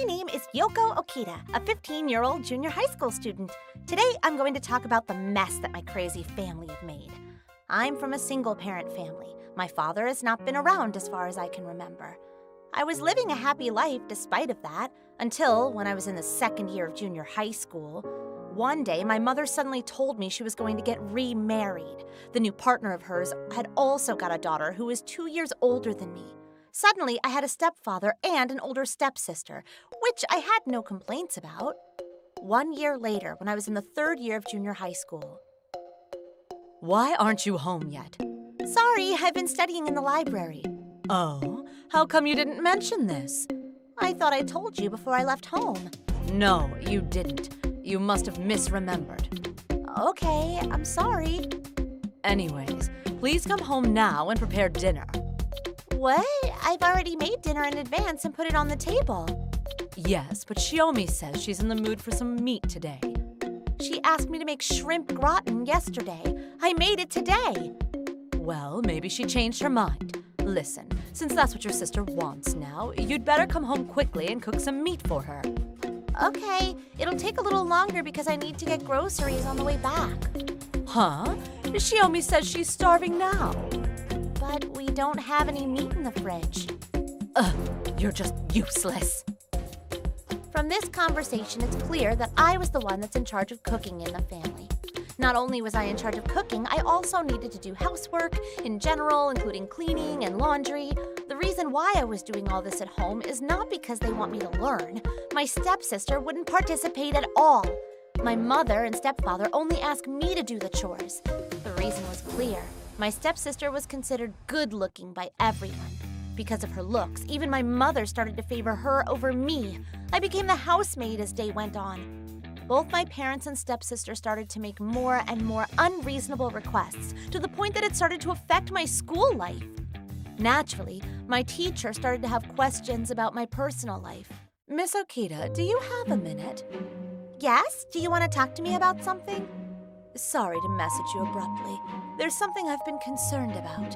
name is Yoko Okita, a 15-year-old junior high school student. Today, I'm going to talk about the mess that my crazy family have made. I'm from a single-parent family. My father has not been around as far as I can remember. I was living a happy life despite of that, until when I was in the second year of junior high school. One day, my mother suddenly told me she was going to get remarried. The new partner of hers had also got a daughter who was 2 years older than me. Suddenly, I had a stepfather and an older stepsister, which I had no complaints about. 1 year later, when I was in the third year of junior high school. Why aren't you home yet? Sorry, I've been studying in the library. Oh, how come you didn't mention this? I thought I told you before I left home. No, you didn't. You must have misremembered. Okay, I'm sorry. Anyways, please come home now and prepare dinner. What? I've already made dinner in advance and put it on the table. Yes, but Shiomi says she's in the mood for some meat today. She asked me to make shrimp gratin yesterday. I made it today. Well, maybe she changed her mind. Listen, since that's what your sister wants now, you'd better come home quickly and cook some meat for her. Okay, it'll take a little longer because I need to get groceries on the way back. Huh? Shiomi says she's starving now. But we don't have any meat in the fridge. You're just useless. From this conversation, it's clear that I was the one that's in charge of cooking in the family. Not only was I in charge of cooking, I also needed to do housework in general, including cleaning and laundry. The reason why I was doing all this at home is not because they want me to learn. My stepsister wouldn't participate at all. My mother and stepfather only asked me to do the chores. The reason was clear. My stepsister was considered good-looking by everyone. Because of her looks, even my mother started to favor her over me. I became the housemaid as day went on. Both my parents and stepsister started to make more and more unreasonable requests, to the point that it started to affect my school life. Naturally, my teacher started to have questions about my personal life. Miss Okita, do you have a minute? Yes? Do you want to talk to me about something? Sorry to message you abruptly. There's something I've been concerned about.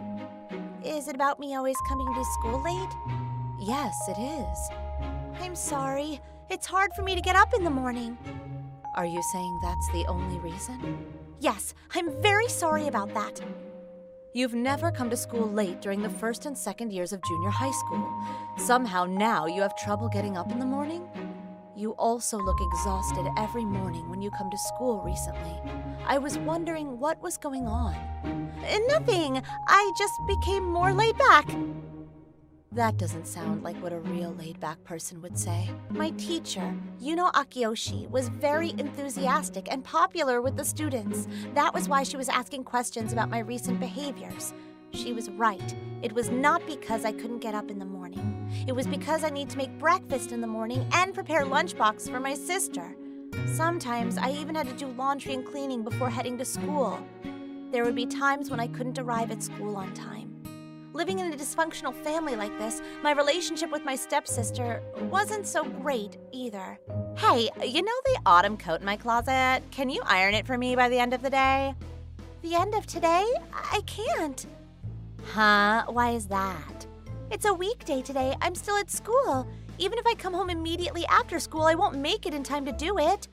Is it about me always coming to school late? Yes, it is. I'm sorry. It's hard for me to get up in the morning. Are you saying that's the only reason? Yes, I'm very sorry about that. You've never come to school late during the first and second years of junior high school. Somehow now you have trouble getting up in the morning? You also look exhausted every morning when you come to school recently. I was wondering what was going on. Nothing. I just became more laid back. That doesn't sound like what a real laid-back person would say. My teacher, Yuno Akiyoshi, was very enthusiastic and popular with the students. That was why she was asking questions about my recent behaviors. She was right. It was not because I couldn't get up in the morning. It was because I need to make breakfast in the morning and prepare lunchbox for my sister. Sometimes I even had to do laundry and cleaning before heading to school. There would be times when I couldn't arrive at school on time. Living in a dysfunctional family like this, my relationship with my stepsister wasn't so great either. Hey, you know the autumn coat in my closet? Can you iron it for me by the end of the day? The end of today? I can't. Huh? Why is that? It's a weekday today. I'm still at school. Even if I come home immediately after school, I won't make it in time to do it.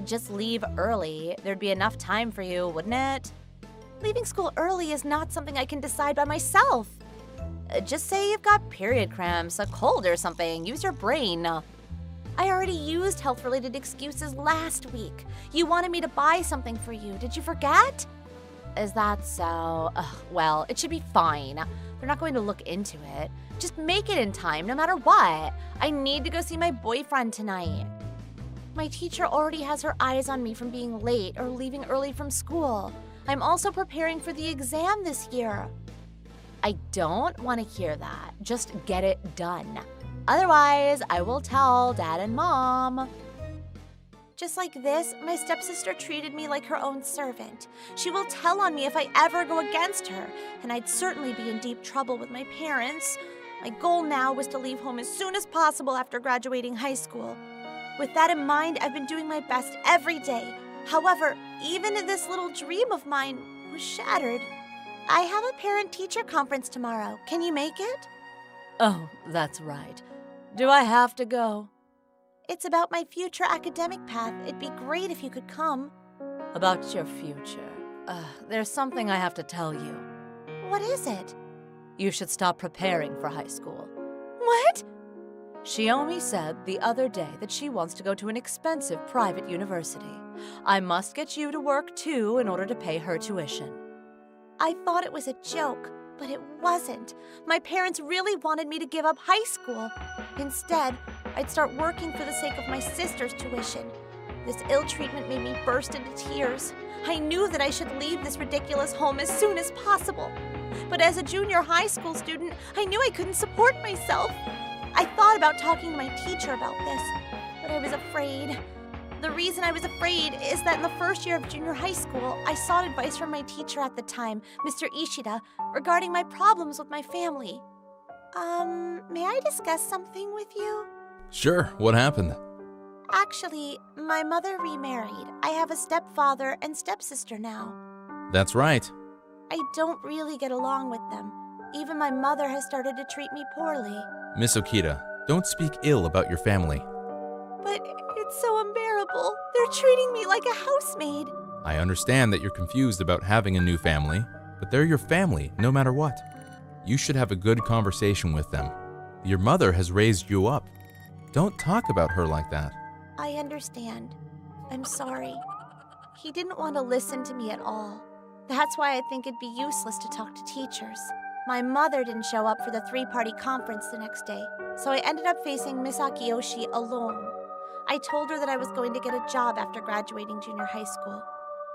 Just leave early. There'd be enough time for you, wouldn't it? Leaving school early is not something I can decide by myself. Just say you've got period cramps, a cold or something. Use your brain. I already used health-related excuses last week. You wanted me to buy something for you. Did you forget? Is that so? Well, it should be fine. They're not going to look into it. Just make it in time, no matter what. I need to go see my boyfriend tonight. My teacher already has her eyes on me from being late or leaving early from school. I'm also preparing for the exam this year. I don't want to hear that. Just get it done. Otherwise, I will tell Dad and Mom. Just like this, my stepsister treated me like her own servant. She will tell on me if I ever go against her, and I'd certainly be in deep trouble with my parents. My goal now was to leave home as soon as possible after graduating high school. With that in mind, I've been doing my best every day. However, even this little dream of mine was shattered. I have a parent-teacher conference tomorrow. Can you make it? Oh, that's right. Do I have to go? It's about my future academic path. It'd be great if you could come. About your future. There's something I have to tell you. What is it? You should stop preparing for high school. What? Shiomi said the other day that she wants to go to an expensive private university. I must get you to work too in order to pay her tuition. I thought it was a joke, but it wasn't. My parents really wanted me to give up high school. Instead, I'd start working for the sake of my sister's tuition. This ill treatment made me burst into tears. I knew that I should leave this ridiculous home as soon as possible. But as a junior high school student, I knew I couldn't support myself. I thought about talking to my teacher about this, but I was afraid. The reason I was afraid is that in the first year of junior high school, I sought advice from my teacher at the time, Mr. Ishida, regarding my problems with my family. May I discuss something with you? Sure, what happened? Actually, my mother remarried. I have a stepfather and stepsister now. That's right. I don't really get along with them. Even my mother has started to treat me poorly. Miss Okita, don't speak ill about your family. But it's so unbearable. They're treating me like a housemaid. I understand that you're confused about having a new family, but they're your family no matter what. You should have a good conversation with them. Your mother has raised you up. Don't talk about her like that. I understand. I'm sorry. He didn't want to listen to me at all. That's why I think it'd be useless to talk to teachers. My mother didn't show up for the three-party conference the next day, so I ended up facing Miss Akiyoshi alone. I told her that I was going to get a job after graduating junior high school.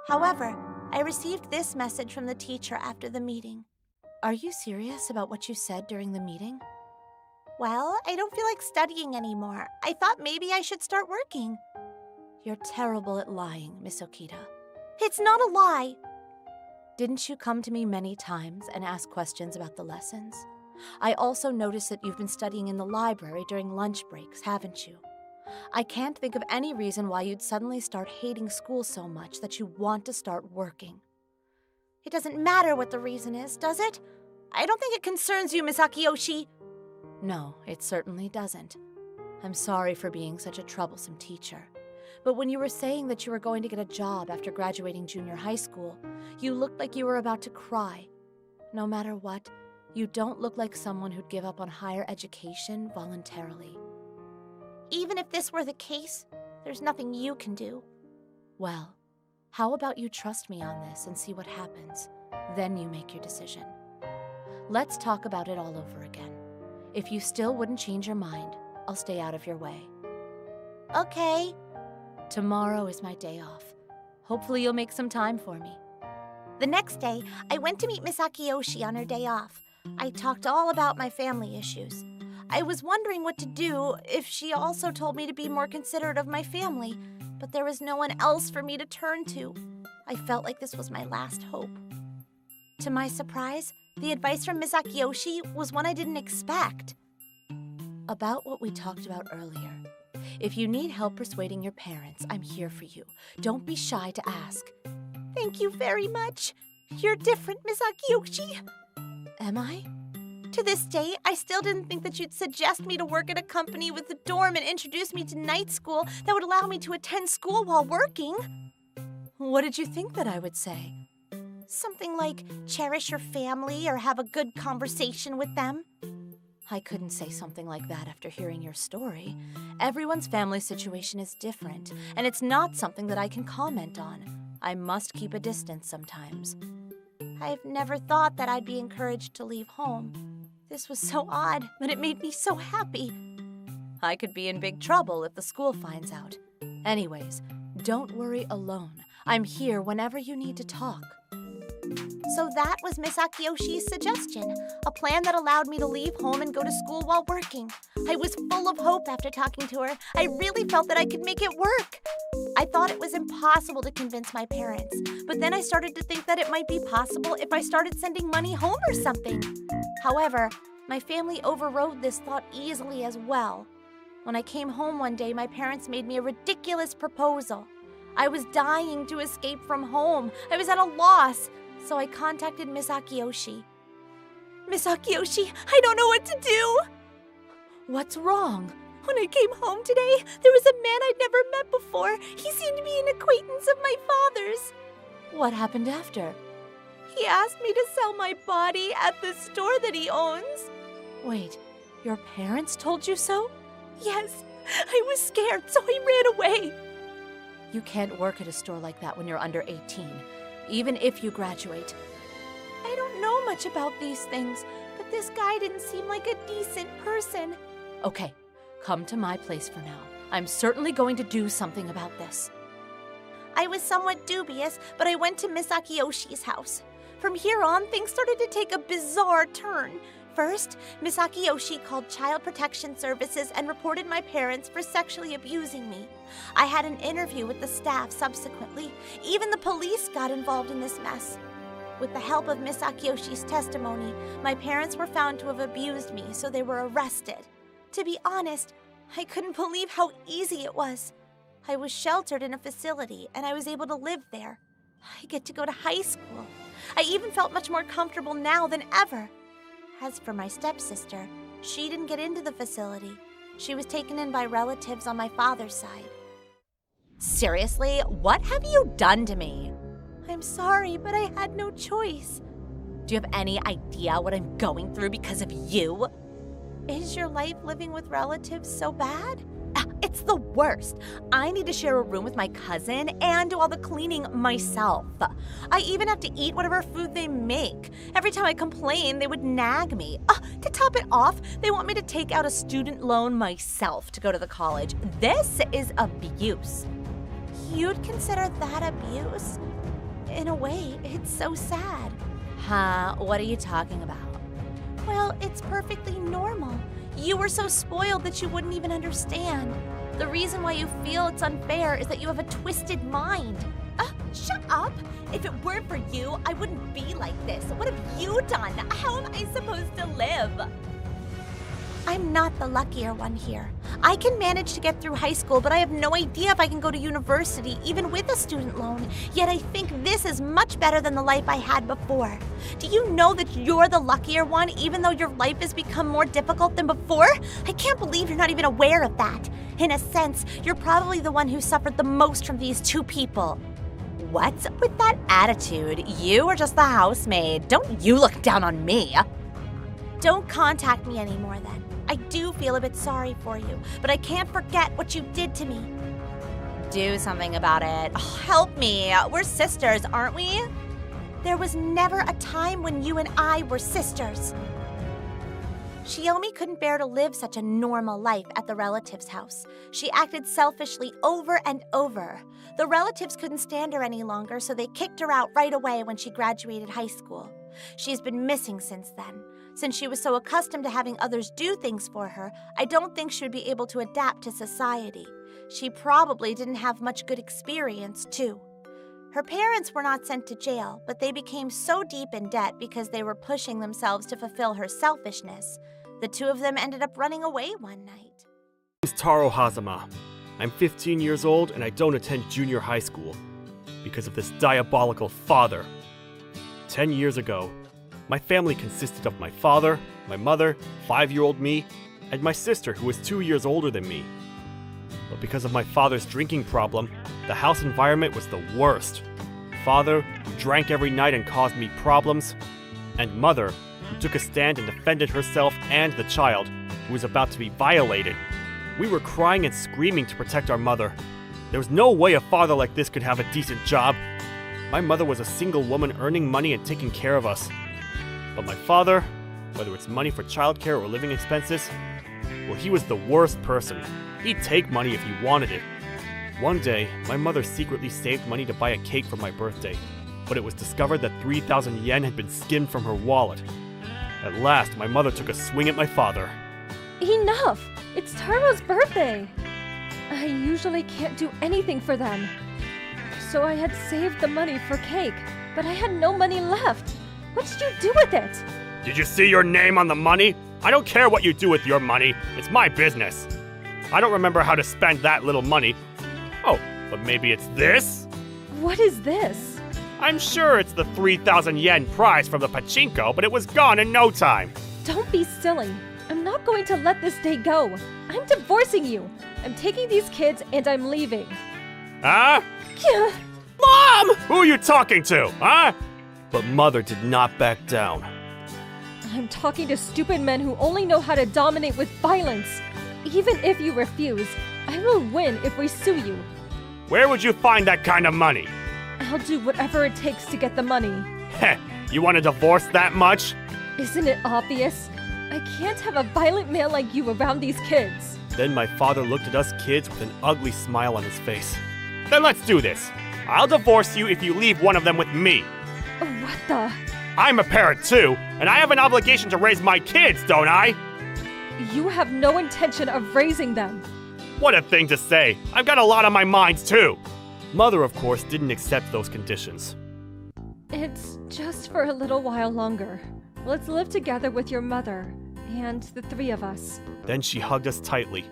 However, I received this message from the teacher after the meeting. Are you serious about what you said during the meeting? Well, I don't feel like studying anymore. I thought maybe I should start working. You're terrible at lying, Miss Okita. It's not a lie. Didn't you come to me many times and ask questions about the lessons? I also noticed that you've been studying in the library during lunch breaks, haven't you? I can't think of any reason why you'd suddenly start hating school so much that you want to start working. It doesn't matter what the reason is, does it? I don't think it concerns you, Miss Akiyoshi. No, it certainly doesn't. I'm sorry for being such a troublesome teacher. But when you were saying that you were going to get a job after graduating junior high school, you looked like you were about to cry. No matter what, you don't look like someone who'd give up on higher education voluntarily. Even if this were the case, there's nothing you can do. Well, how about you trust me on this and see what happens? Then you make your decision. Let's talk about it all over again. If you still wouldn't change your mind, I'll stay out of your way. Okay. Tomorrow is my day off. Hopefully you'll make some time for me. The next day, I went to meet Miss Akiyoshi on her day off. I talked all about my family issues. I was wondering what to do if she also told me to be more considerate of my family, but there was no one else for me to turn to. I felt like this was my last hope. To my surprise, the advice from Miss Akiyoshi was one I didn't expect. About what we talked about earlier. If you need help persuading your parents, I'm here for you. Don't be shy to ask. Thank you very much. You're different, Miss Akiyoshi. Am I? To this day, I still didn't think that you'd suggest me to work at a company with a dorm and introduce me to night school that would allow me to attend school while working. What did you think that I would say? Something like cherish your family or have a good conversation with them. I couldn't say something like that after hearing your story. Everyone's family situation is different, and it's not something that I can comment on. I must keep a distance sometimes. I've never thought that I'd be encouraged to leave home. This was so odd, but it made me so happy. I could be in big trouble if the school finds out. Anyways, don't worry alone. I'm here whenever you need to talk. So that was Miss Akiyoshi's suggestion, a plan that allowed me to leave home and go to school while working. I was full of hope after talking to her. I really felt that I could make it work. I thought it was impossible to convince my parents, but then I started to think that it might be possible if I started sending money home or something. However, my family overrode this thought easily as well. When I came home one day, my parents made me a ridiculous proposal. I was dying to escape from home. I was at a loss. So I contacted Miss Akiyoshi. Miss Akiyoshi, I don't know what to do. What's wrong? When I came home today, there was a man I'd never met before. He seemed to be an acquaintance of my father's. What happened after? He asked me to sell my body at the store that he owns. Wait, your parents told you so? Yes, I was scared, so I ran away. You can't work at a store like that when you're under 18, even if you graduate. I don't know much about these things, but this guy didn't seem like a decent person. Okay, come to my place for now. I'm certainly going to do something about this. I was somewhat dubious, but I went to Miss Akiyoshi's house. From here on, things started to take a bizarre turn. First, Miss Akiyoshi called Child Protection Services and reported my parents for sexually abusing me. I had an interview with the staff subsequently. Even the police got involved in this mess. With the help of Miss Akiyoshi's testimony, my parents were found to have abused me, so they were arrested. To be honest, I couldn't believe how easy it was. I was sheltered in a facility, and I was able to live there. I get to go to high school. I even felt much more comfortable now than ever. As for my stepsister, she didn't get into the facility. She was taken in by relatives on my father's side. Seriously, what have you done to me? I'm sorry, but I had no choice. Do you have any idea what I'm going through because of you? Is your life living with relatives so bad? It's the worst. I need to share a room with my cousin and do all the cleaning myself. I even have to eat whatever food they make. Every time I complain, they would nag me. To top it off, they want me to take out a student loan myself to go to the college. This is abuse. You'd consider that abuse? In a way, it's so sad. Huh? What are you talking about? Well, it's perfectly normal. You were so spoiled that you wouldn't even understand. The reason why you feel it's unfair is that you have a twisted mind. Shut up! If it weren't for you, I wouldn't be like this. What have you done? How am I supposed to live? I'm not the luckier one here. I can manage to get through high school, but I have no idea if I can go to university, even with a student loan. Yet I think this is much better than the life I had before. Do you know that you're the luckier one, even though your life has become more difficult than before? I can't believe you're not even aware of that. In a sense, you're probably the one who suffered the most from these two people. What's with that attitude? You are just the housemaid. Don't you look down on me. Don't contact me anymore then. I do feel a bit sorry for you, but I can't forget what you did to me. Do something about it. Help me. We're sisters, aren't we? There was never a time when you and I were sisters. Shiomi couldn't bear to live such a normal life at the relative's house. She acted selfishly over and over. The relatives couldn't stand her any longer, so they kicked her out right away when she graduated high school. She's been missing since then. Since she was so accustomed to having others do things for her, I don't think she would be able to adapt to society. She probably didn't have much good experience, too. Her parents were not sent to jail, but they became so deep in debt because they were pushing themselves to fulfill her selfishness. The two of them ended up running away one night. My name is Taro Hazama. I'm 15 years old and I don't attend junior high school because of this diabolical father. 10 years ago, my family consisted of my father, my mother, 5-year-old me, and my sister who was 2 years older than me. But because of my father's drinking problem, the house environment was the worst. Father, who drank every night and caused me problems, and mother, who took a stand and defended herself and the child, who was about to be violated. We were crying and screaming to protect our mother. There was no way a father like this could have a decent job. My mother was a single woman earning money and taking care of us. But my father, whether it's money for childcare or living expenses, well, he was the worst person. He'd take money if he wanted it. One day, my mother secretly saved money to buy a cake for my birthday, but it was discovered that 3,000 yen had been skimmed from her wallet. At last, my mother took a swing at my father. Enough! It's Taro's birthday! I usually can't do anything for them. So I had saved the money for cake, but I had no money left. What did you do with it? Did you see your name on the money? I don't care what you do with your money. It's my business. I don't remember how to spend that little money. Oh, but maybe it's this? What is this? I'm sure it's the 3,000 yen prize from the pachinko, but it was gone in no time. Don't be silly. I'm not not going to let this day go. I'm divorcing you. I'm taking these kids and I'm leaving. Huh? Yeah. Mom! Who are you talking to, huh? But Mother did not back down. I'm talking to stupid men who only know how to dominate with violence. Even if you refuse, I will win if we sue you. Where would you find that kind of money? I'll do whatever it takes to get the money. Heh, you want a divorce that much? Isn't it obvious? I can't have a violent man like you around these kids. Then my father looked at us kids with an ugly smile on his face. Then let's do this. I'll divorce you if you leave one of them with me. What the? I'm a parent too, and I have an obligation to raise my kids, don't I? You have no intention of raising them. What a thing to say. I've got a lot on my mind too. Mother, of course, didn't accept those conditions. It's just for a little while longer. Let's live together with your mother and the three of us. Then she hugged us tightly.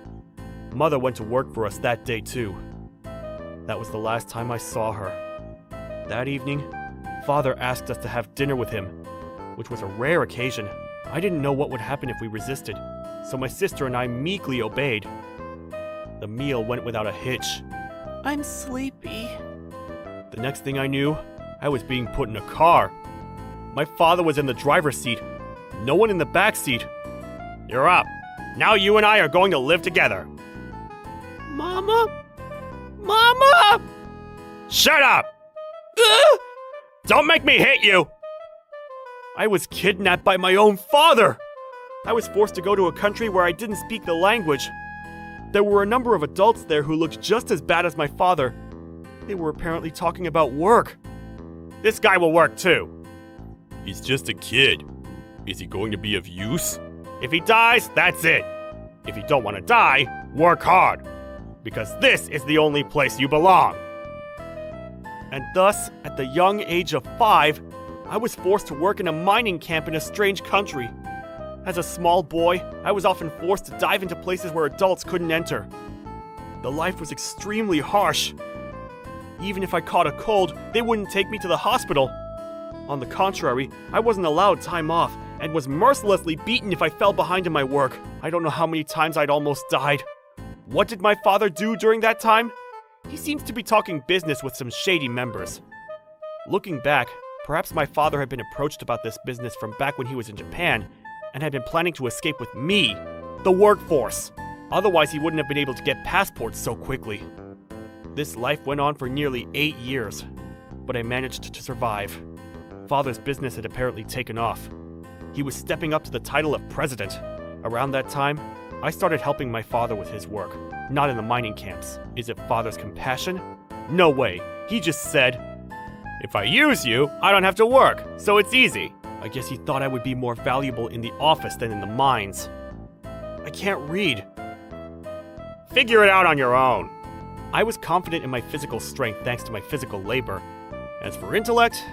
Mother went to work for us that day too. That was the last time I saw her. That evening, Father asked us to have dinner with him, which was a rare occasion. I didn't know what would happen if we resisted, so my sister and I meekly obeyed. The meal went without a hitch. I'm sleepy. The next thing I knew, I was being put in a car. My father was in the driver's seat, no one in the back seat. You're up. Now you and I are going to live together. Mama? Mama! Shut up! Ugh! Don't make me hit you! I was kidnapped by my own father! I was forced to go to a country where I didn't speak the language. There were a number of adults there who looked just as bad as my father. They were apparently talking about work. This guy will work too. He's just a kid. Is he going to be of use? If he dies, that's it. If you don't want to die, work hard. Because this is the only place you belong. And thus, at the young age of 5, I was forced to work in a mining camp in a strange country. As a small boy, I was often forced to dive into places where adults couldn't enter. The life was extremely harsh. Even if I caught a cold, they wouldn't take me to the hospital. On the contrary, I wasn't allowed time off and was mercilessly beaten if I fell behind in my work. I don't know how many times I'd almost died. What did my father do during that time? He seems to be talking business with some shady members. Looking back, perhaps my father had been approached about this business from back when he was in Japan and had been planning to escape with me, the workforce. Otherwise, he wouldn't have been able to get passports so quickly. This life went on for nearly 8 years, but I managed to survive. Father's business had apparently taken off. He was stepping up to the title of president. Around that time, I started helping my father with his work, not in the mining camps. Is it Father's compassion? No way. He just said, "If I use you, I don't have to work, so it's easy." I guess he thought I would be more valuable in the office than in the mines. I can't read. Figure it out on your own. I was confident in my physical strength thanks to my physical labor. As for intellect,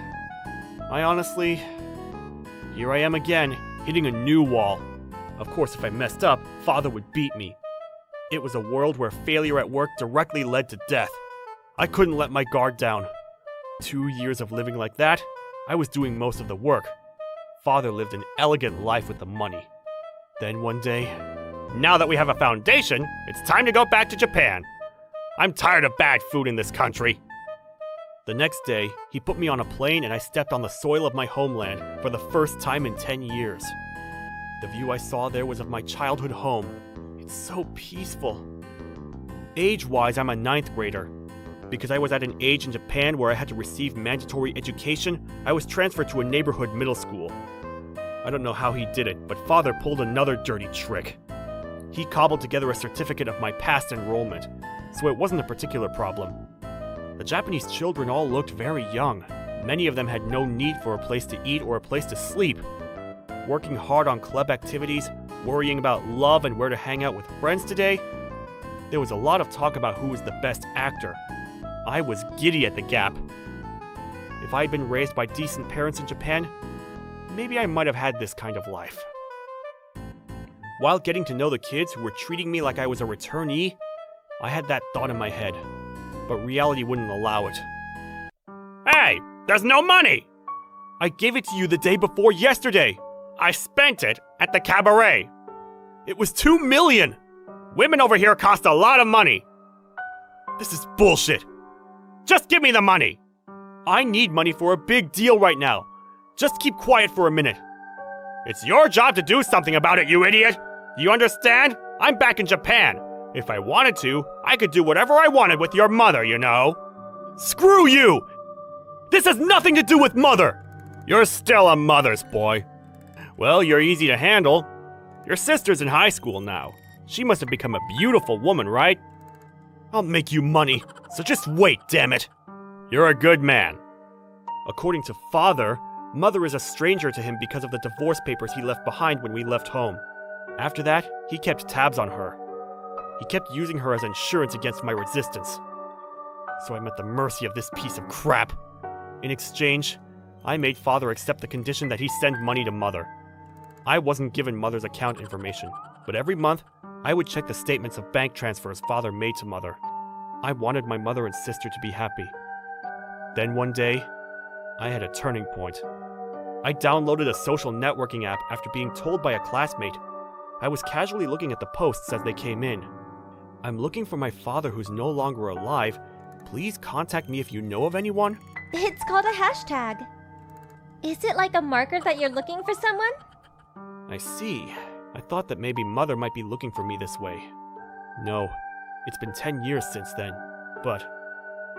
here I am again, hitting a new wall. Of course, if I messed up, Father would beat me. It was a world where failure at work directly led to death. I couldn't let my guard down. 2 years of living like that, I was doing most of the work. Father lived an elegant life with the money. Then one day, now that we have a foundation, it's time to go back to Japan. I'm tired of bad food in this country. The next day, he put me on a plane and I stepped on the soil of my homeland for the first time in 10 years. The view I saw there was of my childhood home. It's so peaceful. Age-wise, I'm a 9th grader. Because I was at an age in Japan where I had to receive mandatory education, I was transferred to a neighborhood middle school. I don't know how he did it, but Father pulled another dirty trick. He cobbled together a certificate of my past enrollment, so it wasn't a particular problem. The Japanese children all looked very young. Many of them had no need for a place to eat or a place to sleep. Working hard on club activities, worrying about love and where to hang out with friends today, there was a lot of talk about who was the best actor. I was giddy at the gap. If I had been raised by decent parents in Japan, maybe I might have had this kind of life. While getting to know the kids who were treating me like I was a returnee, I had that thought in my head, but reality wouldn't allow it. Hey, there's no money! I gave it to you the day before yesterday. I spent it at the cabaret. It was $2 million! Women over here cost a lot of money! This is bullshit! Just give me the money! I need money for a big deal right now. Just keep quiet for a minute. It's your job to do something about it, you idiot! You understand? I'm back in Japan. If I wanted to, I could do whatever I wanted with your mother, you know? Screw you! This has nothing to do with mother! You're still a mother's boy. Well, you're easy to handle. Your sister's in high school now. She must have become a beautiful woman, right? I'll make you money, so just wait, damn it. You're a good man. According to father, mother is a stranger to him because of the divorce papers he left behind when we left home. After that, he kept tabs on her. He kept using her as insurance against my resistance. So I'm at the mercy of this piece of crap. In exchange, I made father accept the condition that he send money to mother. I wasn't given mother's account information, but every month, I would check the statements of bank transfers father made to mother. I wanted my mother and sister to be happy. Then one day, I had a turning point. I downloaded a social networking app after being told by a classmate. I was casually looking at the posts as they came in. I'm looking for my father who's no longer alive. Please contact me if you know of anyone. It's called a hashtag. Is it like a marker that you're looking for someone? I see. I thought that maybe mother might be looking for me this way. No, it's been 10 years since then. But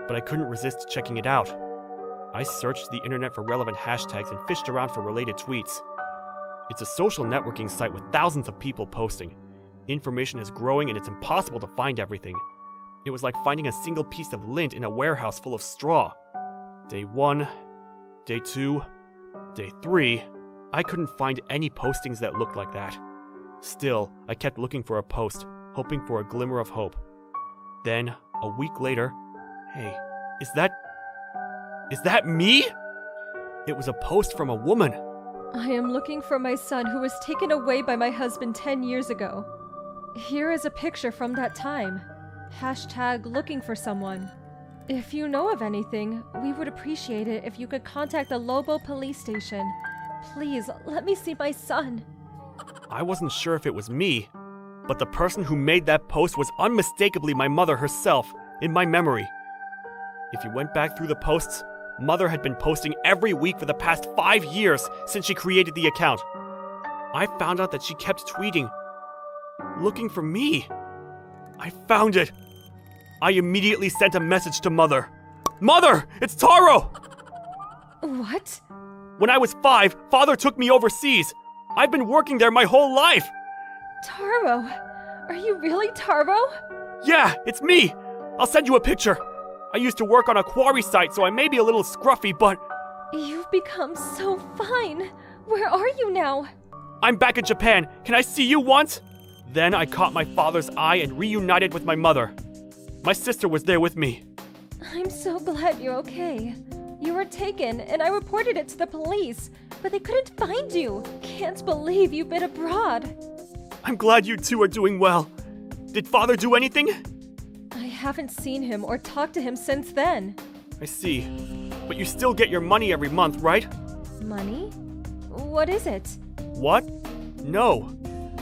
I couldn't resist checking it out. I searched the internet for relevant hashtags and fished around for related tweets. It's a social networking site with thousands of people posting. Information is growing and it's impossible to find everything. It was like finding a single piece of lint in a warehouse full of straw. Day 1, Day 2, Day 3, I couldn't find any postings that looked like that. Still, I kept looking for a post, hoping for a glimmer of hope. Then, a week later, hey, is that me? It was a post from a woman. I am looking for my son who was taken away by my husband 10 years ago. Here is a picture from that time. Hashtag looking for someone. If you know of anything, we would appreciate it if you could contact the Lobo police station. Please, let me see my son. I wasn't sure if it was me, but the person who made that post was unmistakably my mother herself, in my memory. If you went back through the posts, mother had been posting every week for the past 5 years since she created the account. I found out that she kept tweeting, looking for me. I found it. I immediately sent a message to mother. Mother, it's Taro! What? When I was 5, father took me overseas. I've been working there my whole life. Taro? Are you really Taro? Yeah, it's me. I'll send you a picture. I used to work on a quarry site, so I may be a little scruffy, but... You've become so fine. Where are you now? I'm back in Japan. Can I see you once? Then I caught my father's eye and reunited with my mother. My sister was there with me. I'm so glad you're okay. You were taken, and I reported it to the police, but they couldn't find you. Can't believe you've been abroad. I'm glad you two are doing well. Did father do anything? I haven't seen him or talked to him since then. I see. But you still get your money every month, right? Money? What is it? What? No.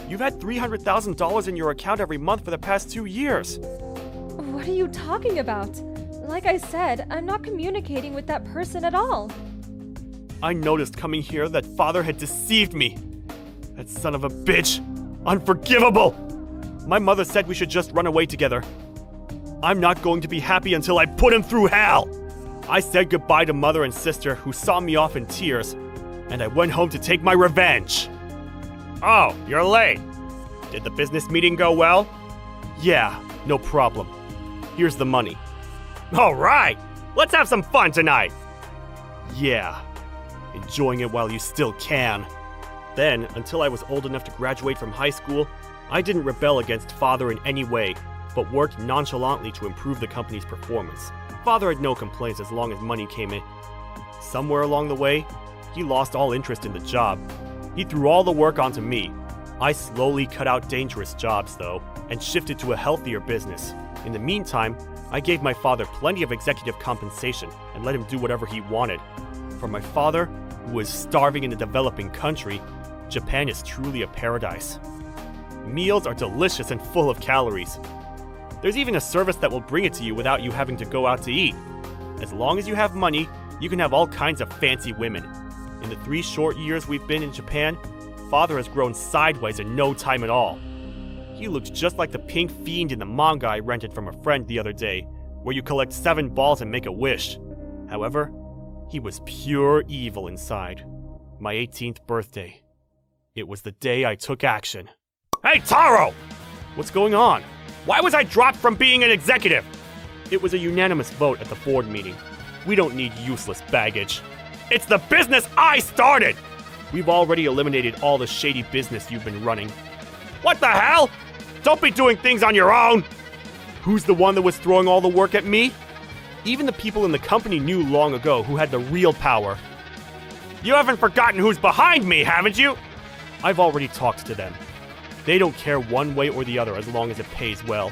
You've had $300,000 in your account every month for the past 2 years. What are you talking about? Like I said, I'm not communicating with that person at all. I noticed coming here that father had deceived me. That son of a bitch. Unforgivable! My mother said we should just run away together. I'm not going to be happy until I put him through hell! I said goodbye to mother and sister who saw me off in tears, and I went home to take my revenge. Oh, you're late. Did the business meeting go well? Yeah, no problem. Here's the money. All right, let's have some fun tonight. Yeah, enjoying it while you still can. Then, until I was old enough to graduate from high school, I didn't rebel against father in any way, but worked nonchalantly to improve the company's performance. Father had no complaints as long as money came in. Somewhere along the way, he lost all interest in the job. He threw all the work onto me. I slowly cut out dangerous jobs, though, and shifted to a healthier business. In the meantime, I gave my father plenty of executive compensation and let him do whatever he wanted. For my father, who was starving in a developing country, Japan is truly a paradise. Meals are delicious and full of calories. There's even a service that will bring it to you without you having to go out to eat. As long as you have money, you can have all kinds of fancy women. In the 3 short years we've been in Japan, Father has grown sideways in no time at all. He looks just like the pink fiend in the manga I rented from a friend the other day, where you collect 7 balls and make a wish. However, he was pure evil inside. My 18th birthday. It was the day I took action. Hey, Taro! What's going on? Why was I dropped from being an executive? It was a unanimous vote at the board meeting. We don't need useless baggage. It's the business I started! We've already eliminated all the shady business you've been running. What the hell? Don't be doing things on your own! Who's the one that was throwing all the work at me? Even the people in the company knew long ago who had the real power. You haven't forgotten who's behind me, haven't you? I've already talked to them. They don't care one way or the other as long as it pays well.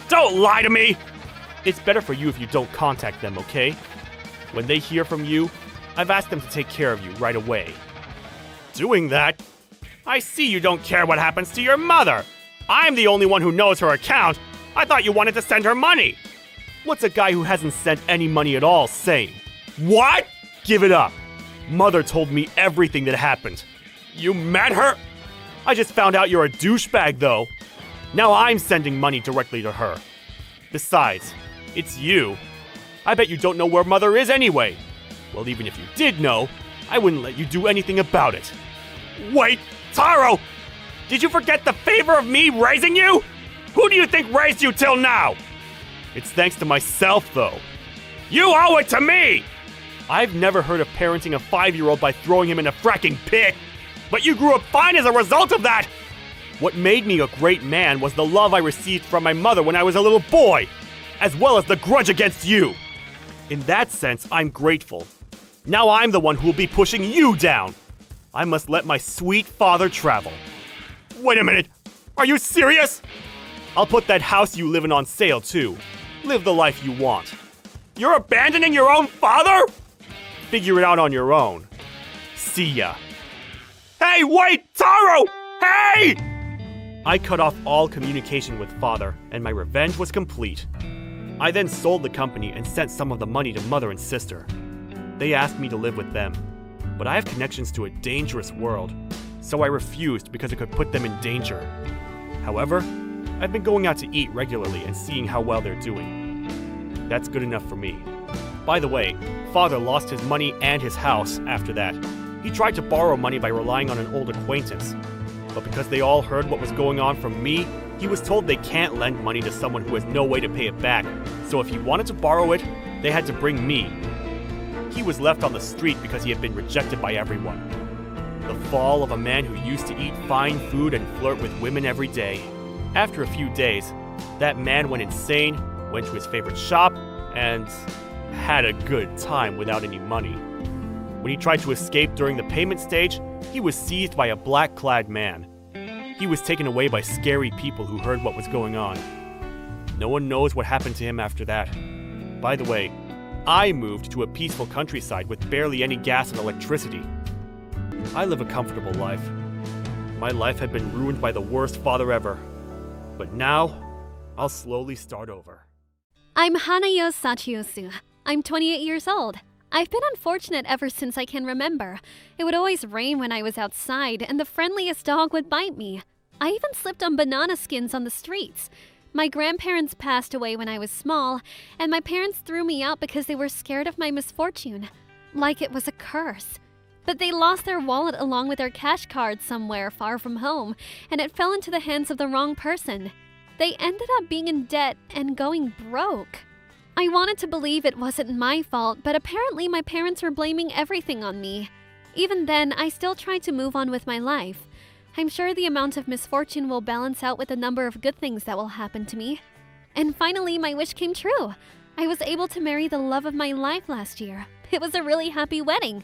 Don't lie to me! It's better for you if you don't contact them, okay? When they hear from you, I've asked them to take care of you right away. Doing that? I see you don't care what happens to your mother. I'm the only one who knows her account. I thought you wanted to send her money. What's a guy who hasn't sent any money at all saying? What? Give it up. Mother told me everything that happened. You met her? I just found out you're a douchebag, though. Now I'm sending money directly to her. Besides, it's you. I bet you don't know where Mother is anyway. Well, even if you did know, I wouldn't let you do anything about it. Wait, Taro! Did you forget the favor of me raising you? Who do you think raised you till now? It's thanks to myself, though. You owe it to me! I've never heard of parenting a 5-year-old by throwing him in a fracking pit. But you grew up fine as a result of that! What made me a great man was the love I received from my mother when I was a little boy, as well as the grudge against you. In that sense, I'm grateful. Now I'm the one who will be pushing you down. I must let my sweet father travel. Wait a minute, are you serious? I'll put that house you live in on sale too. Live the life you want. You're abandoning your own father? Figure it out on your own. See ya. Hey, wait, Taro! Hey! I cut off all communication with Father, and my revenge was complete. I then sold the company and sent some of the money to Mother and Sister. They asked me to live with them, but I have connections to a dangerous world, so I refused because it could put them in danger. However, I've been going out to eat regularly and seeing how well they're doing. That's good enough for me. By the way, Father lost his money and his house after that. He tried to borrow money by relying on an old acquaintance. But because they all heard what was going on from me, he was told they can't lend money to someone who has no way to pay it back. So if he wanted to borrow it, they had to bring me. He was left on the street because he had been rejected by everyone. The fall of a man who used to eat fine food and flirt with women every day. After a few days, that man went insane, went to his favorite shop, and had a good time without any money. When he tried to escape during the payment stage, he was seized by a black-clad man. He was taken away by scary people who heard what was going on. No one knows what happened to him after that. By the way, I moved to a peaceful countryside with barely any gas and electricity. I live a comfortable life. My life had been ruined by the worst father ever. But now, I'll slowly start over. I'm Hanayo Sachiosu. I'm 28 years old. I've been unfortunate ever since I can remember. It would always rain when I was outside, and the friendliest dog would bite me. I even slipped on banana skins on the streets. My grandparents passed away when I was small, and my parents threw me out because they were scared of my misfortune. Like it was a curse. But they lost their wallet along with their cash card somewhere far from home, and it fell into the hands of the wrong person. They ended up being in debt and going broke. I wanted to believe it wasn't my fault, but apparently my parents were blaming everything on me. Even then, I still tried to move on with my life. I'm sure the amount of misfortune will balance out with the number of good things that will happen to me. And finally, my wish came true. I was able to marry the love of my life last year. It was a really happy wedding.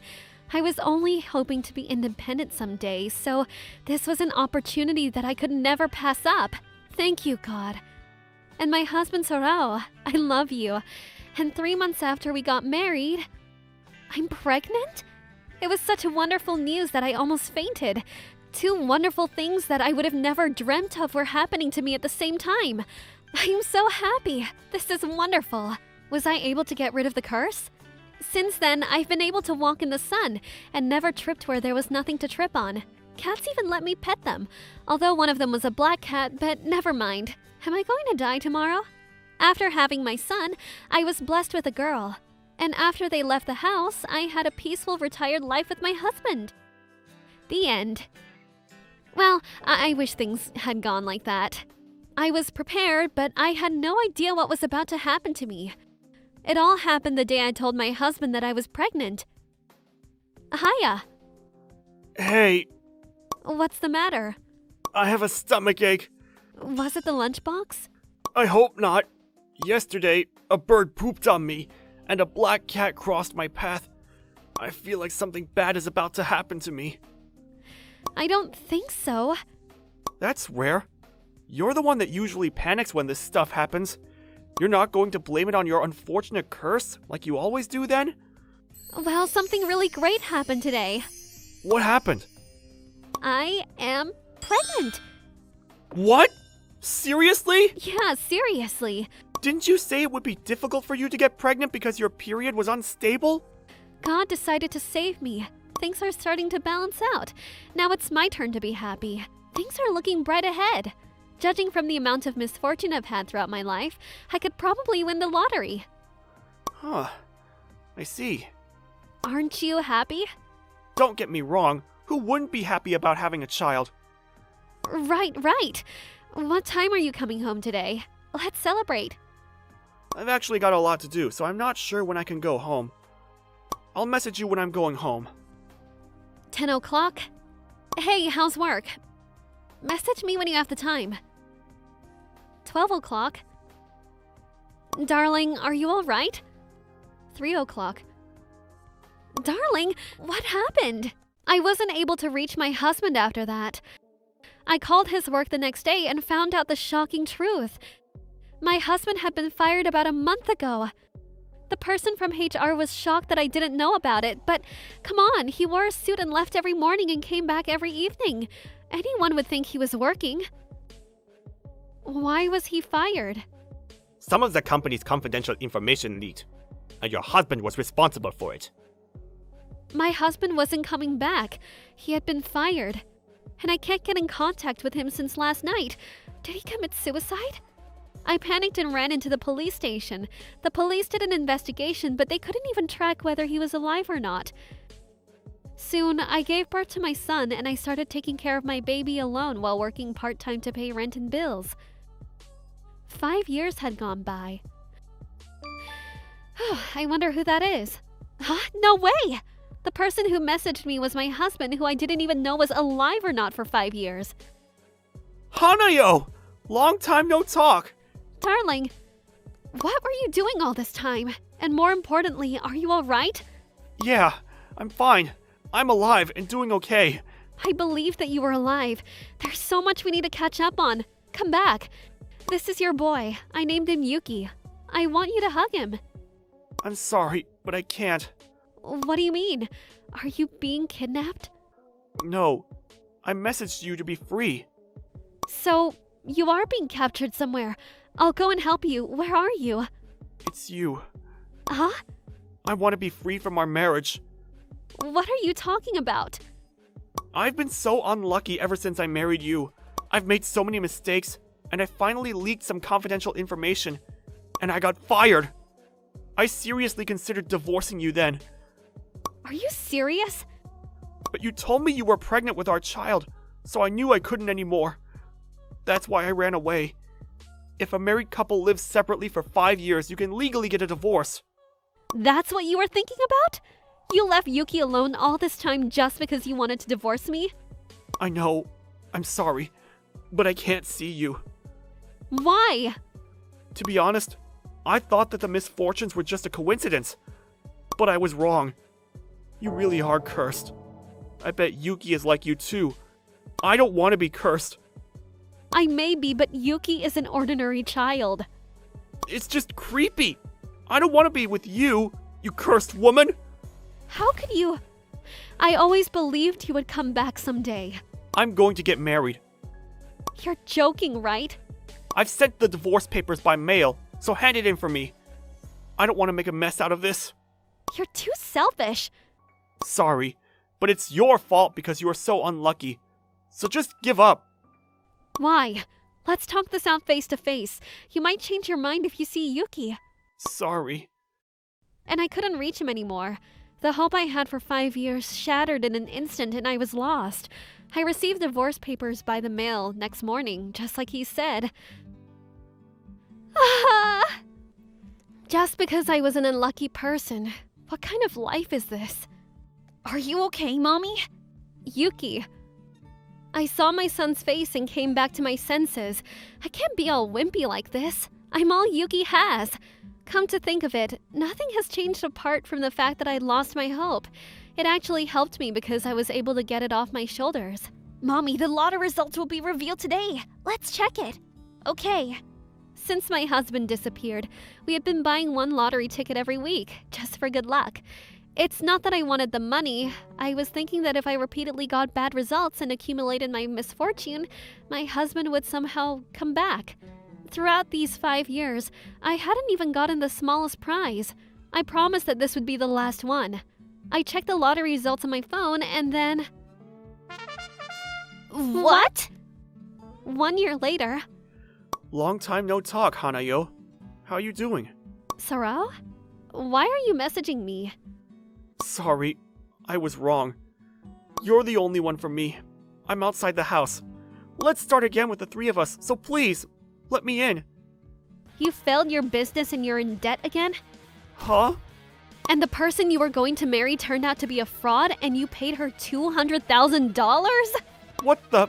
I was only hoping to be independent someday, so this was an opportunity that I could never pass up. Thank you, God. And my husband Sorao, I love you. And 3 months after we got married, I'm pregnant? It was such a wonderful news that I almost fainted. Two wonderful things that I would have never dreamt of were happening to me at the same time. I'm so happy. This is wonderful. Was I able to get rid of the curse? Since then, I've been able to walk in the sun and never tripped where there was nothing to trip on. Cats even let me pet them, although one of them was a black cat, but never mind. Am I going to die tomorrow? After having my son, I was blessed with a girl. And after they left the house, I had a peaceful retired life with my husband. The end. Well, I wish things had gone like that. I was prepared, but I had no idea what was about to happen to me. It all happened the day I told my husband that I was pregnant. Hiya. Hey, What's the matter? I have a stomachache. Was it the lunchbox? I hope not. Yesterday, a bird pooped on me, and a black cat crossed my path. I feel like something bad is about to happen to me. I don't think so. That's rare. You're the one that usually panics when this stuff happens. You're not going to blame it on your unfortunate curse, like you always do then? Well, something really great happened today. What happened? I am pregnant. What? Seriously? Yeah, seriously. Didn't you say it would be difficult for you to get pregnant because your period was unstable? God decided to save me. Things are starting to balance out. Now it's my turn to be happy. Things are looking bright ahead. Judging from the amount of misfortune I've had throughout my life, I could probably win the lottery. Huh. I see. Aren't you happy? Don't get me wrong. Who wouldn't be happy about having a child? Right. What time are you coming home today? Let's celebrate. I've actually got a lot to do, so I'm not sure when I can go home. I'll message you when I'm going home. 10 o'clock? Hey, how's work? Message me when you have the time. 12 o'clock? Darling, are you all right? 3 o'clock. Darling, what happened? I wasn't able to reach my husband after that. I called his work the next day and found out the shocking truth. My husband had been fired about a month ago. The person from HR was shocked that I didn't know about it, but come on, he wore a suit and left every morning and came back every evening. Anyone would think he was working. Why was he fired? Some of the company's confidential information leaked, and your husband was responsible for it. My husband wasn't coming back. He had been fired. And I can't get in contact with him since last night. Did he commit suicide? I panicked and ran into the police station. The police did an investigation, but they couldn't even track whether he was alive or not. Soon, I gave birth to my son and I started taking care of my baby alone while working part-time to pay rent and bills. 5 years had gone by. I wonder who that is. Huh? No way! The person who messaged me was my husband, who I didn't even know was alive or not for 5 years. Hanayo! Long time no talk! Darling, what were you doing all this time? And more importantly, are you all right? Yeah, I'm fine. I'm alive and doing okay. I believed that you were alive. There's so much we need to catch up on. Come back. This is your boy. I named him Yuki. I want you to hug him. I'm sorry, but I can't. What do you mean? Are you being kidnapped? No, I messaged you to be free. So, you are being captured somewhere. I'll go and help you. Where are you? It's you. Huh? I want to be free from our marriage. What are you talking about? I've been so unlucky ever since I married you. I've made so many mistakes, and I finally leaked some confidential information, and I got fired. I seriously considered divorcing you then. Are you serious? But you told me you were pregnant with our child, so I knew I couldn't anymore. That's why I ran away. If a married couple lives separately for 5 years, you can legally get a divorce. That's what you were thinking about? You left Yuki alone all this time just because you wanted to divorce me? I know. I'm sorry. But I can't see you. Why? To be honest, I thought that the misfortunes were just a coincidence. But I was wrong. You really are cursed. I bet Yuki is like you too. I don't want to be cursed. I may be, but Yuki is an ordinary child. It's just creepy. I don't want to be with you, you cursed woman. How could you? I always believed you would come back someday. I'm going to get married. You're joking, right? I've sent the divorce papers by mail, so hand it in for me. I don't want to make a mess out of this. You're too selfish. Sorry, but it's your fault because you are so unlucky. So just give up. Why? Let's talk this out face to face. You might change your mind if you see Yuki. Sorry. And I couldn't reach him anymore. The hope I had for 5 years shattered in an instant and I was lost. I received divorce papers by the mail next morning, just like he said. Just because I was an unlucky person. What kind of life is this? Are you okay, Mommy? Yuki. I saw my son's face and came back to my senses. I can't be all wimpy like this. I'm all Yuki has. Come to think of it, nothing has changed apart from the fact that I lost my hope. It actually helped me because I was able to get it off my shoulders. Mommy, the lottery results will be revealed today. Let's check it. Okay. Since my husband disappeared, we had been buying one lottery ticket every week, just for good luck. It's not that I wanted the money. I was thinking that if I repeatedly got bad results and accumulated my misfortune, my husband would somehow come back. Throughout these 5 years, I hadn't even gotten the smallest prize. I promised that this would be the last one. I checked the lottery results on my phone and then... What? 1 year later... Long time no talk, Hanayo. How are you doing? Soro? Why are you messaging me? Sorry, I was wrong. You're the only one for me. I'm outside the house. Let's start again with the three of us, so please, let me in. You failed your business and you're in debt again? Huh? And the person you were going to marry turned out to be a fraud and you paid her $200,000? What the?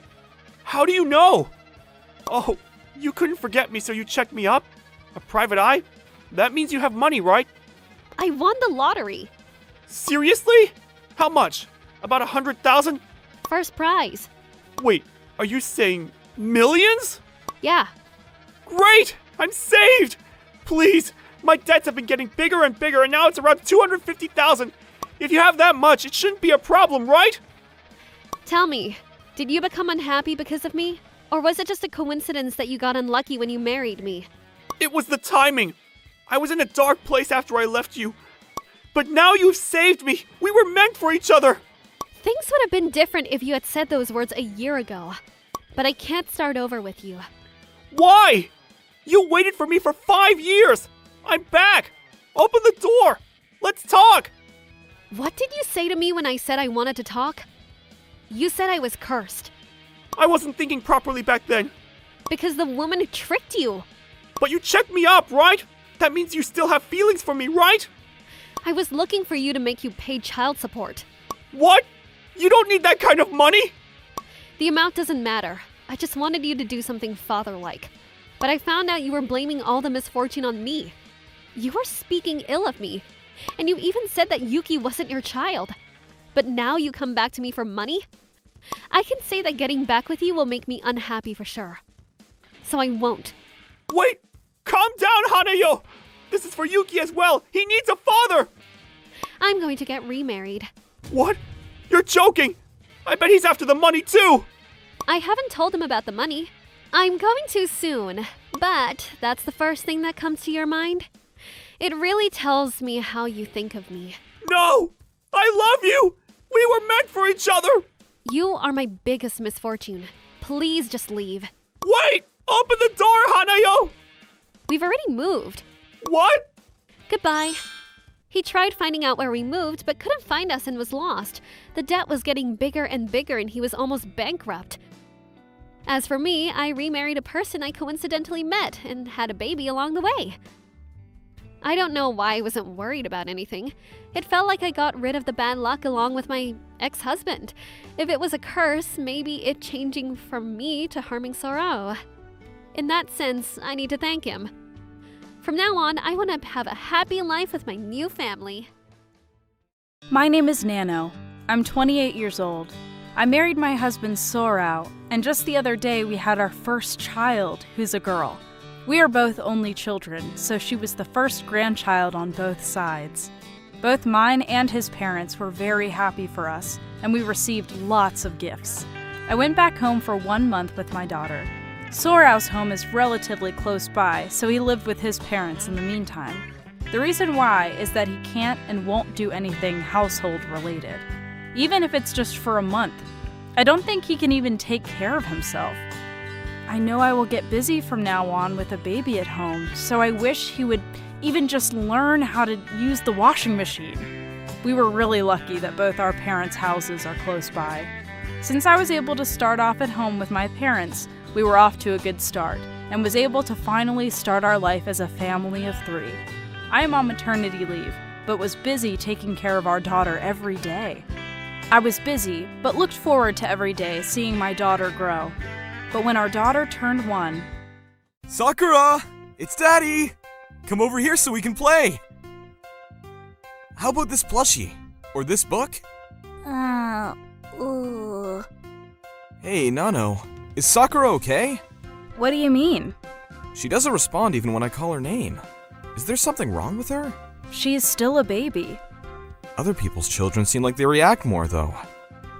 How do you know? Oh, you couldn't forget me, so you checked me up? A private eye? That means you have money, right? I won the lottery. Seriously? How much? About 100,000? First prize. Wait, are you saying millions? Yeah. Great! I'm saved! Please, my debts have been getting bigger and bigger, and now it's around 250,000. If you have that much, it shouldn't be a problem, right? Tell me, did you become unhappy because of me? Or was it just a coincidence that you got unlucky when you married me? It was the timing. I was in a dark place after I left you. But now you've saved me. We were meant for each other. Things would have been different if you had said those words a year ago. But I can't start over with you. Why? You waited for me for 5 years. I'm back. Open the door. Let's talk. What did you say to me when I said I wanted to talk? You said I was cursed. I wasn't thinking properly back then. Because the woman who tricked you. But you checked me up, right? That means you still have feelings for me, right? I was looking for you to make you pay child support. What? You don't need that kind of money? The amount doesn't matter. I just wanted you to do something father-like. But I found out you were blaming all the misfortune on me. You were speaking ill of me. And you even said that Yuki wasn't your child. But now you come back to me for money? I can say that getting back with you will make me unhappy for sure. So I won't. Wait! Calm down, Hanayo! This is for Yuki as well! He needs a father! I'm going to get remarried. What? You're joking! I bet he's after the money too! I haven't told him about the money. I'm going to soon, but that's the first thing that comes to your mind. It really tells me how you think of me. No! I love you! We were meant for each other! You are my biggest misfortune. Please just leave. Wait! Open the door, Hanayo! We've already moved. What? Goodbye. He tried finding out where we moved, but couldn't find us and was lost. The debt was getting bigger and bigger, and he was almost bankrupt. As for me, I remarried a person I coincidentally met and had a baby along the way. I don't know why I wasn't worried about anything. It felt like I got rid of the bad luck along with my ex-husband. If it was a curse, maybe it changing from me to harming Soro. In that sense, I need to thank him. From now on, I want to have a happy life with my new family. My name is Nano. I'm 28 years old. I married my husband Sorao, and just the other day we had our first child, who's a girl. We are both only children, so she was the first grandchild on both sides. Both mine and his parents were very happy for us, and we received lots of gifts. I went back home for 1 month with my daughter. Sorau's home is relatively close by, so he lived with his parents in the meantime. The reason why is that he can't and won't do anything household related, even if it's just for a month. I don't think he can even take care of himself. I know I will get busy from now on with a baby at home, so I wish he would even just learn how to use the washing machine. We were really lucky that both our parents' houses are close by. Since I was able to start off at home with my parents, we were off to a good start and was able to finally start our life as a family of 3. I am on maternity leave, but was busy taking care of our daughter every day. I was busy, but looked forward to every day seeing my daughter grow. But when our daughter turned 1, Sakura! It's Daddy! Come over here so we can play! How about this plushie? Or this book? Hey, Nano. Is Sakura okay? what do you mean? She doesn't respond even when I call her name. Is there something wrong with her? She's still a baby. Other people's children seem like they react more, though.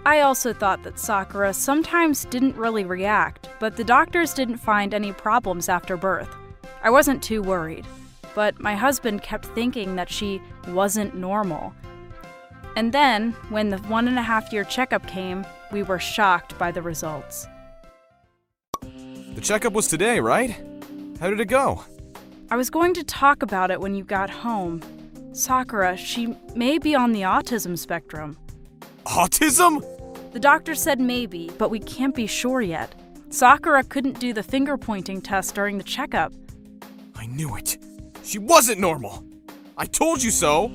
I also thought that Sakura sometimes didn't really react, but the doctors didn't find any problems after birth. I wasn't too worried, but my husband kept thinking that she wasn't normal. And then, when the 1.5-year checkup came, we were shocked by the results. The checkup was today, right? How did it go? I was going to talk about it when you got home. Sakura, she may be on the autism spectrum. Autism? The doctor said maybe, but we can't be sure yet. Sakura couldn't do the finger-pointing test during the checkup. I knew it. She wasn't normal. I told you so.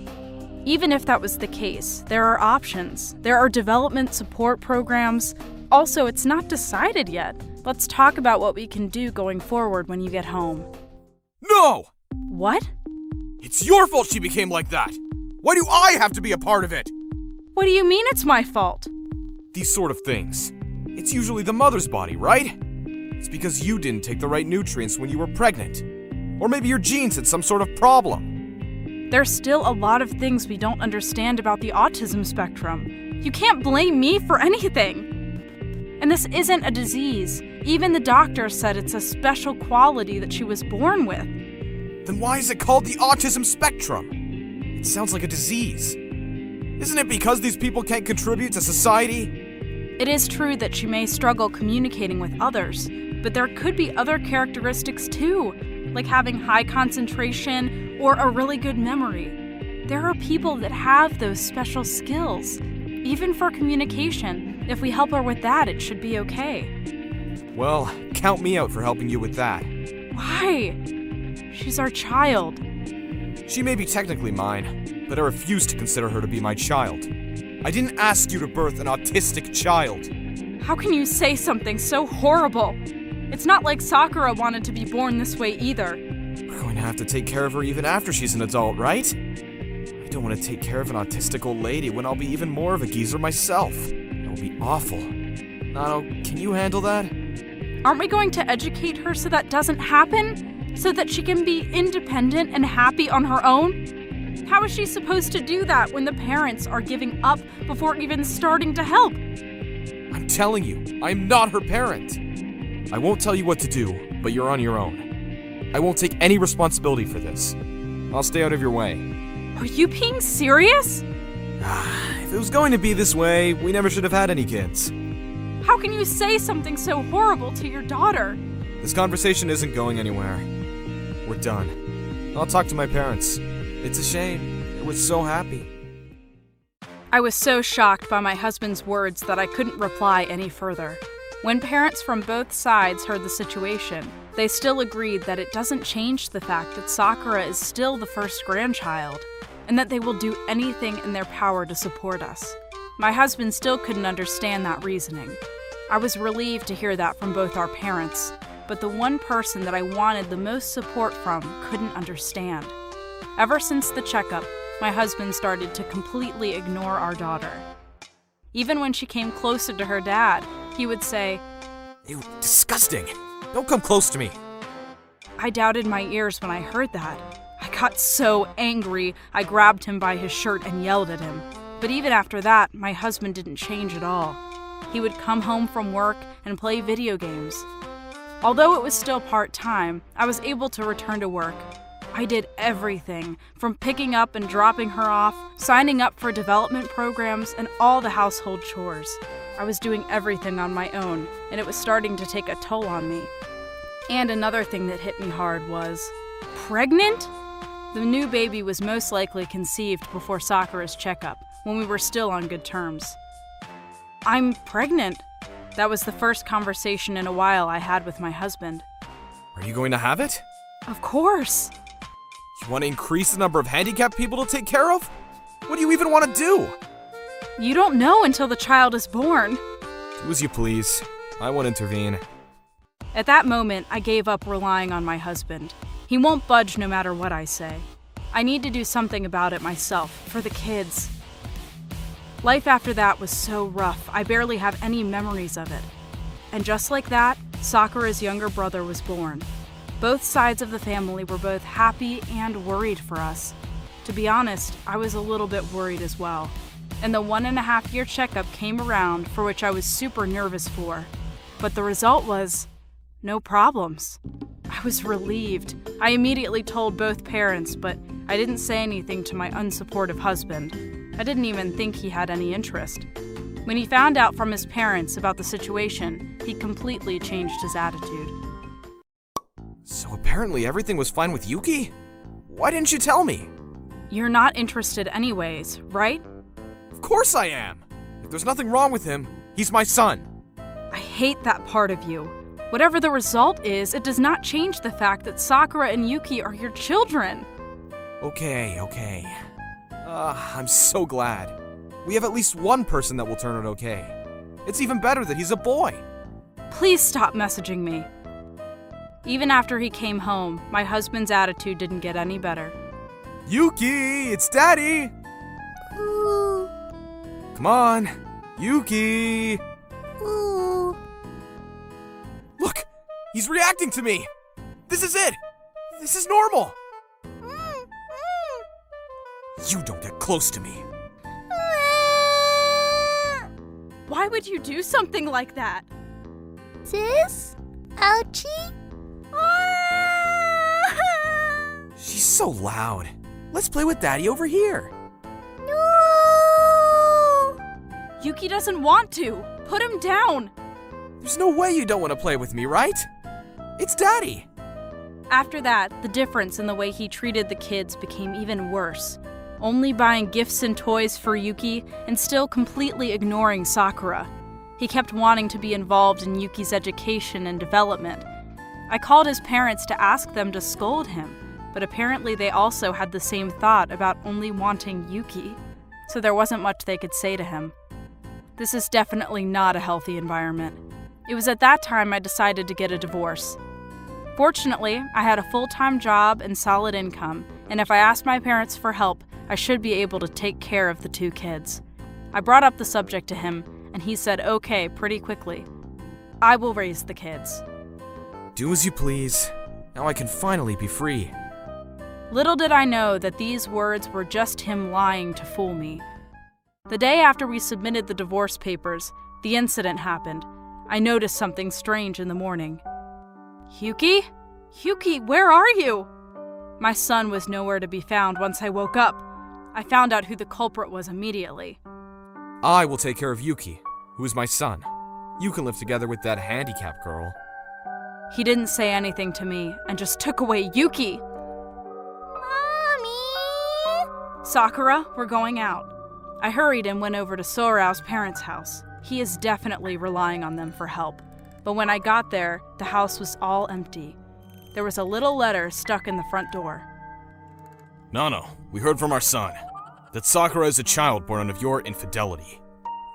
Even if that was the case, there are options. There are development support programs. Also, it's not decided yet. Let's talk about what we can do going forward when you get home. No! What? It's your fault she became like that. Why do I have to be a part of it? What do you mean it's my fault? These sort of things. It's usually the mother's body, right? It's because you didn't take the right nutrients when you were pregnant. Or maybe your genes had some sort of problem. There's still a lot of things we don't understand about the autism spectrum. You can't blame me for anything. And this isn't a disease. Even the doctor said it's a special quality that she was born with. Then why is it called the autism spectrum? It sounds like a disease. Isn't it because these people can't contribute to society? It is true that she may struggle communicating with others, but there could be other characteristics too, like having high concentration or a really good memory. There are people that have those special skills. Even for communication, if we help her with that, it should be okay. Well, count me out for helping you with that. Why? She's our child. She may be technically mine, but I refuse to consider her to be my child. I didn't ask you to birth an autistic child. How can you say something so horrible? It's not like Sakura wanted to be born this way either. We're going to have to take care of her even after she's an adult, right? I don't want to take care of an autistic old lady when I'll be even more of a geezer myself. It'll be awful. Nano, can you handle that? Aren't we going to educate her so that doesn't happen? So that she can be independent and happy on her own? How is she supposed to do that when the parents are giving up before even starting to help? I'm telling you, I'm not her parent. I won't tell you what to do, but you're on your own. I won't take any responsibility for this. I'll stay out of your way. Are you being serious? If it was going to be this way, we never should have had any kids. How can you say something so horrible to your daughter? This conversation isn't going anywhere. We're done. I'll talk to my parents. It's a shame. They were so happy. I was so shocked by my husband's words that I couldn't reply any further. When parents from both sides heard the situation, they still agreed that it doesn't change the fact that Sakura is still the first grandchild, and that they will do anything in their power to support us. My husband still couldn't understand that reasoning. I was relieved to hear that from both our parents, but the one person that I wanted the most support from couldn't understand. Ever since the checkup, my husband started to completely ignore our daughter. Even when she came closer to her dad, he would say, "Ew, disgusting. Don't come close to me." I doubted my ears when I heard that. I got so angry, I grabbed him by his shirt and yelled at him. But even after that, my husband didn't change at all. He would come home from work and play video games. Although it was still part-time, I was able to return to work. I did everything, from picking up and dropping her off, signing up for development programs, and all the household chores. I was doing everything on my own, and it was starting to take a toll on me. And another thing that hit me hard was, pregnant? The new baby was most likely conceived before Sakura's checkup, when we were still on good terms. I'm pregnant. That was the first conversation in a while I had with my husband. Are you going to have it? Of course. You want to increase the number of handicapped people to take care of? What do you even want to do? You don't know until the child is born. Do as you please. I won't intervene. At that moment, I gave up relying on my husband. He won't budge no matter what I say. I need to do something about it myself, for the kids. Life after that was so rough, I barely have any memories of it. And just like that, Sakura's younger brother was born. Both sides of the family were both happy and worried for us. To be honest, I was a little bit worried as well. And the 1.5-year checkup came around, for which I was super nervous for. But the result was no problems. I was relieved. I immediately told both parents, but I didn't say anything to my unsupportive husband. I didn't even think he had any interest. When he found out from his parents about the situation, he completely changed his attitude. So apparently everything was fine with Yuki? Why didn't you tell me? You're not interested anyways, right? Of course I am! If there's nothing wrong with him, he's my son. I hate that part of you. Whatever the result is, it does not change the fact that Sakura and Yuki are your children. Okay. I'm so glad. We have at least one person that will turn it okay. It's even better that he's a boy. Please stop messaging me. Even after he came home, my husband's attitude didn't get any better. Yuki, it's Daddy! Ooh. Come on, Yuki! Ooh. Look, he's reacting to me! This is it! This is normal! You don't get close to me. Why would you do something like that? Sis? Ouchie? She's so loud. Let's play with Daddy over here. No! Yuki doesn't want to. Put him down. There's no way you don't want to play with me, right? It's Daddy. After that, the difference in the way he treated the kids became even worse. Only buying gifts and toys for Yuki and still completely ignoring Sakura. He kept wanting to be involved in Yuki's education and development. I called his parents to ask them to scold him, but apparently they also had the same thought about only wanting Yuki, so there wasn't much they could say to him. This is definitely not a healthy environment. It was at that time I decided to get a divorce. Fortunately, I had a full-time job and solid income, and if I asked my parents for help, I should be able to take care of the 2 kids. I brought up the subject to him, and he said okay pretty quickly. I will raise the kids. Do as you please. Now I can finally be free. Little did I know that these words were just him lying to fool me. The day after we submitted the divorce papers, the incident happened. I noticed something strange in the morning. Yuki? Yuki, where are you? My son was nowhere to be found once I woke up. I found out who the culprit was immediately. I will take care of Yuki, who is my son. You can live together with that handicapped girl. He didn't say anything to me and just took away Yuki. Mommy! Sakura, we're going out. I hurried and went over to Sorao's parents' house. He is definitely relying on them for help. But when I got there, the house was all empty. There was a little letter stuck in the front door. Nano, we heard from our son that Sakura is a child born of your infidelity.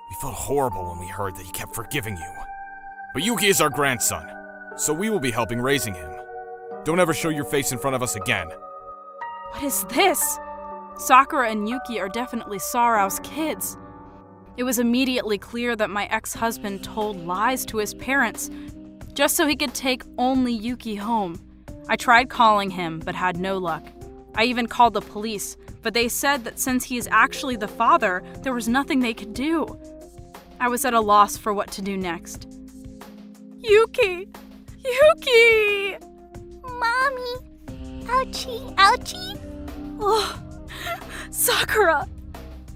We felt horrible when we heard that he kept forgiving you. But Yuki is our grandson, so we will be helping raising him. Don't ever show your face in front of us again. What is this? Sakura and Yuki are definitely Sorao's kids. It was immediately clear that my ex-husband told lies to his parents just so he could take only Yuki home. I tried calling him, but had no luck. I even called the police, but they said that since he is actually the father, there was nothing they could do. I was at a loss for what to do next. Yuki! Yuki! Mommy! Ouchie! Ouchie! Oh, Sakura!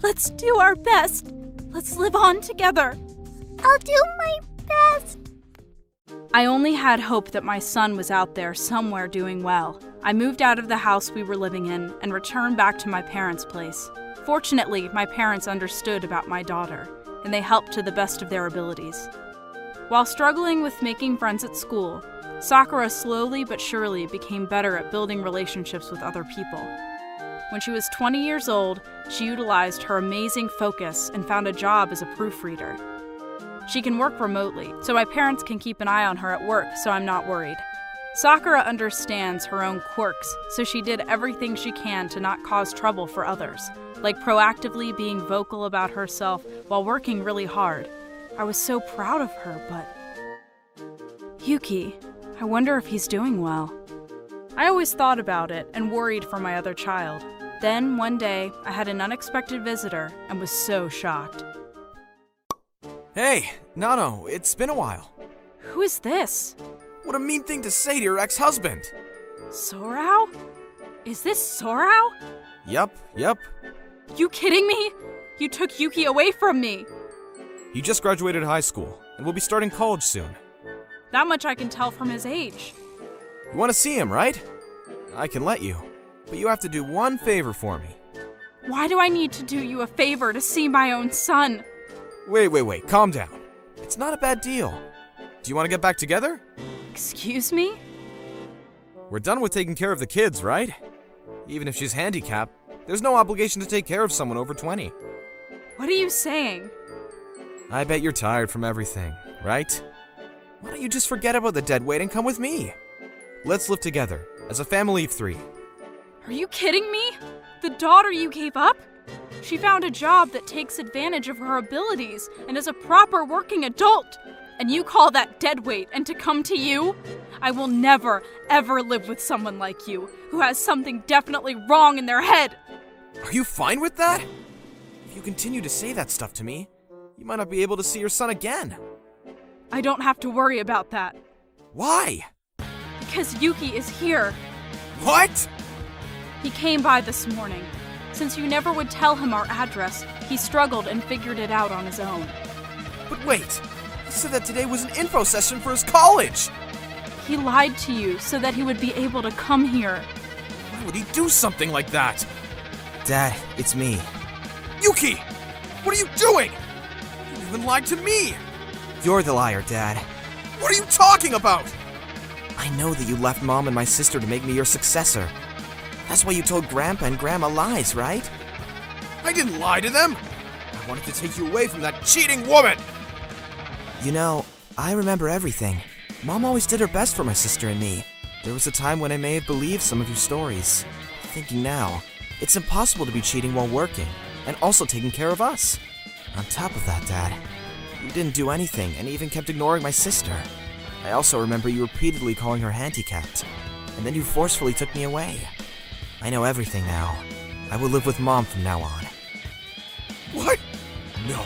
Let's do our best. Let's live on together. I'll do my best! I only had hope that my son was out there somewhere doing well. I moved out of the house we were living in and returned back to my parents' place. Fortunately, my parents understood about my daughter, and they helped to the best of their abilities. While struggling with making friends at school, Sakura slowly but surely became better at building relationships with other people. When she was 20 years old, she utilized her amazing focus and found a job as a proofreader. She can work remotely, so my parents can keep an eye on her at work, so I'm not worried. Sakura understands her own quirks, so she did everything she can to not cause trouble for others, like proactively being vocal about herself while working really hard. I was so proud of her, but... Yuki, I wonder if he's doing well. I always thought about it and worried for my other child. Then, one day, I had an unexpected visitor and was so shocked. Hey, Nano, it's been a while. Who is this? What a mean thing to say to your ex-husband. Sorao? Is this Sorao? Yup. You kidding me? You took Yuki away from me. He just graduated high school and will be starting college soon. That much I can tell from his age. You want to see him, right? I can let you, but you have to do one favor for me. Why do I need to do you a favor to see my own son? Wait, calm down. It's not a bad deal. Do you want to get back together? Excuse me? We're done with taking care of the kids, right? Even if she's handicapped, there's no obligation to take care of someone over 20. What are you saying? I bet you're tired from everything, right? Why don't you just forget about the dead weight and come with me? Let's live together, as a family of 3. Are you kidding me? The daughter you gave up? She found a job that takes advantage of her abilities and is a proper working adult. And you call that dead weight and to come to you? I will never, ever live with someone like you, who has something definitely wrong in their head. Are you fine with that? If you continue to say that stuff to me, you might not be able to see your son again. I don't have to worry about that. Why? Because Yuki is here. What? He came by this morning. Since you never would tell him our address, he struggled and figured it out on his own. But wait, he said that today was an info session for his college. He lied to you so that he would be able to come here. Why would he do something like that? Dad, it's me. Yuki! What are you doing? You even lied to me! You're the liar, Dad. What are you talking about? I know that you left Mom and my sister to make me your successor. That's why you told Grandpa and Grandma lies, right? I didn't lie to them! I wanted to take you away from that cheating woman! You know, I remember everything. Mom always did her best for my sister and me. There was a time when I may have believed some of your stories. Thinking now, it's impossible to be cheating while working, and also taking care of us. On top of that, Dad, you didn't do anything and even kept ignoring my sister. I also remember you repeatedly calling her handicapped, and then you forcefully took me away. I know everything now. I will live with Mom from now on. What? No,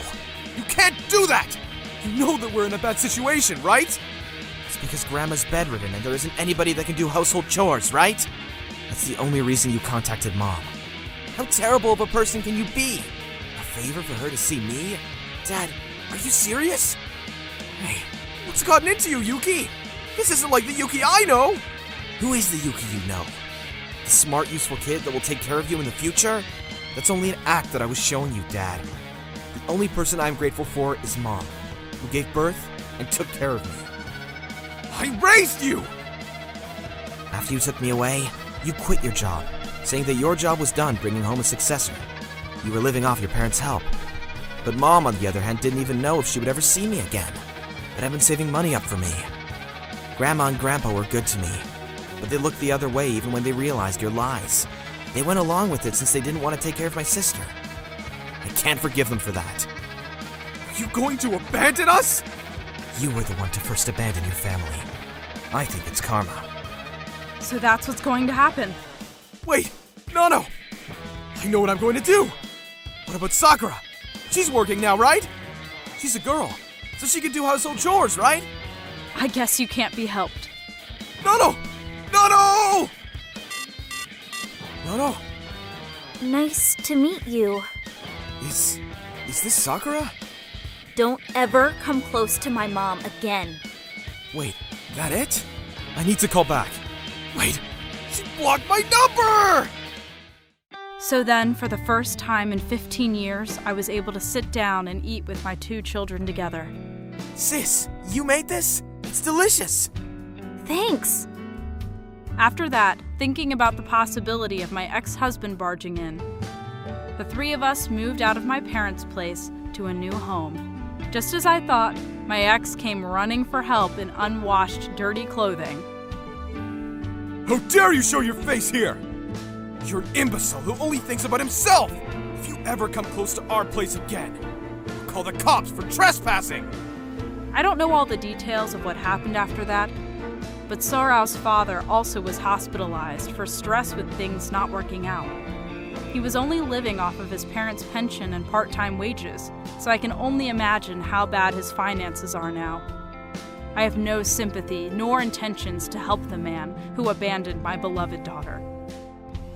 you can't do that! You know that we're in a bad situation, right? It's because Grandma's bedridden and there isn't anybody that can do household chores, right? That's the only reason you contacted Mom. How terrible of a person can you be? A favor for her to see me? Dad, are you serious? Hey, what's gotten into you, Yuki? This isn't like the Yuki I know! Who is the Yuki you know? The smart, useful kid that will take care of you in the future? That's only an act that I was showing you, Dad. The only person I'm grateful for is Mom, who gave birth and took care of me. I raised you! After you took me away, you quit your job, saying that your job was done bringing home a successor. You were living off your parents' help. But Mom, on the other hand, didn't even know if she would ever see me again. But I've been saving money up for me. Grandma and Grandpa were good to me, but they looked the other way even when they realized your lies. They went along with it since they didn't want to take care of my sister. I can't forgive them for that. Are you going to abandon us? You were the one to first abandon your family. I think it's karma. So that's what's going to happen. Wait, no. I know what I'm going to do. What about Sakura? She's working now, right? She's a girl, so she can do household chores, right? I guess you can't be helped. No! Nice to meet you. Is this Sakura? Don't ever come close to my mom again. Wait, that it? I need to call back. Wait, she blocked my number! So then, for the first time in 15 years, I was able to sit down and eat with my 2 children together. Sis, you made this? It's delicious! Thanks. After that, thinking about the possibility of my ex-husband barging in, the 3 of us moved out of my parents' place to a new home. Just as I thought, my ex came running for help in unwashed, dirty clothing. How dare you show your face here! You're an imbecile who only thinks about himself! If you ever come close to our place again, I'll call the cops for trespassing! I don't know all the details of what happened after that, but Sorao's father also was hospitalized for stress with things not working out. He was only living off of his parents' pension and part-time wages, so I can only imagine how bad his finances are now. I have no sympathy nor intentions to help the man who abandoned my beloved daughter.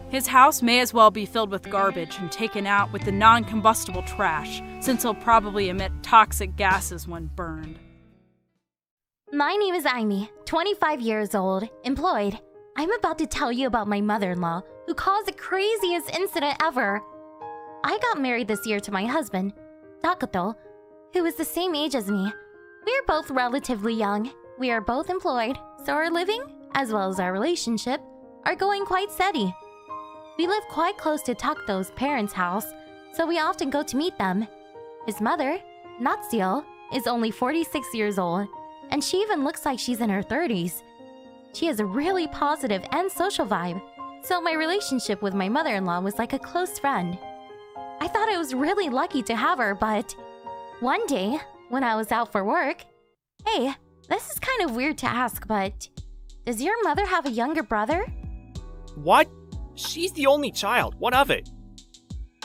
His house may as well be filled with garbage and taken out with the non-combustible trash, since he'll probably emit toxic gases when burned. My name is Aimee, 25 years old, employed. I'm about to tell you about my mother-in-law, who caused the craziest incident ever. I got married this year to my husband, Takuto, who is the same age as me. We are both relatively young. We are both employed, so our living, as well as our relationship, are going quite steady. We live quite close to Takuto's parents' house, so we often go to meet them. His mother, Natsuo, is only 46 years old, and she even looks like she's in her 30s. She has a really positive and social vibe, so my relationship with my mother-in-law was like a close friend. I thought I was really lucky to have her, but one day, when I was out for work... Hey, this is kind of weird to ask, but does your mother have a younger brother? What? She's the only child. What of it?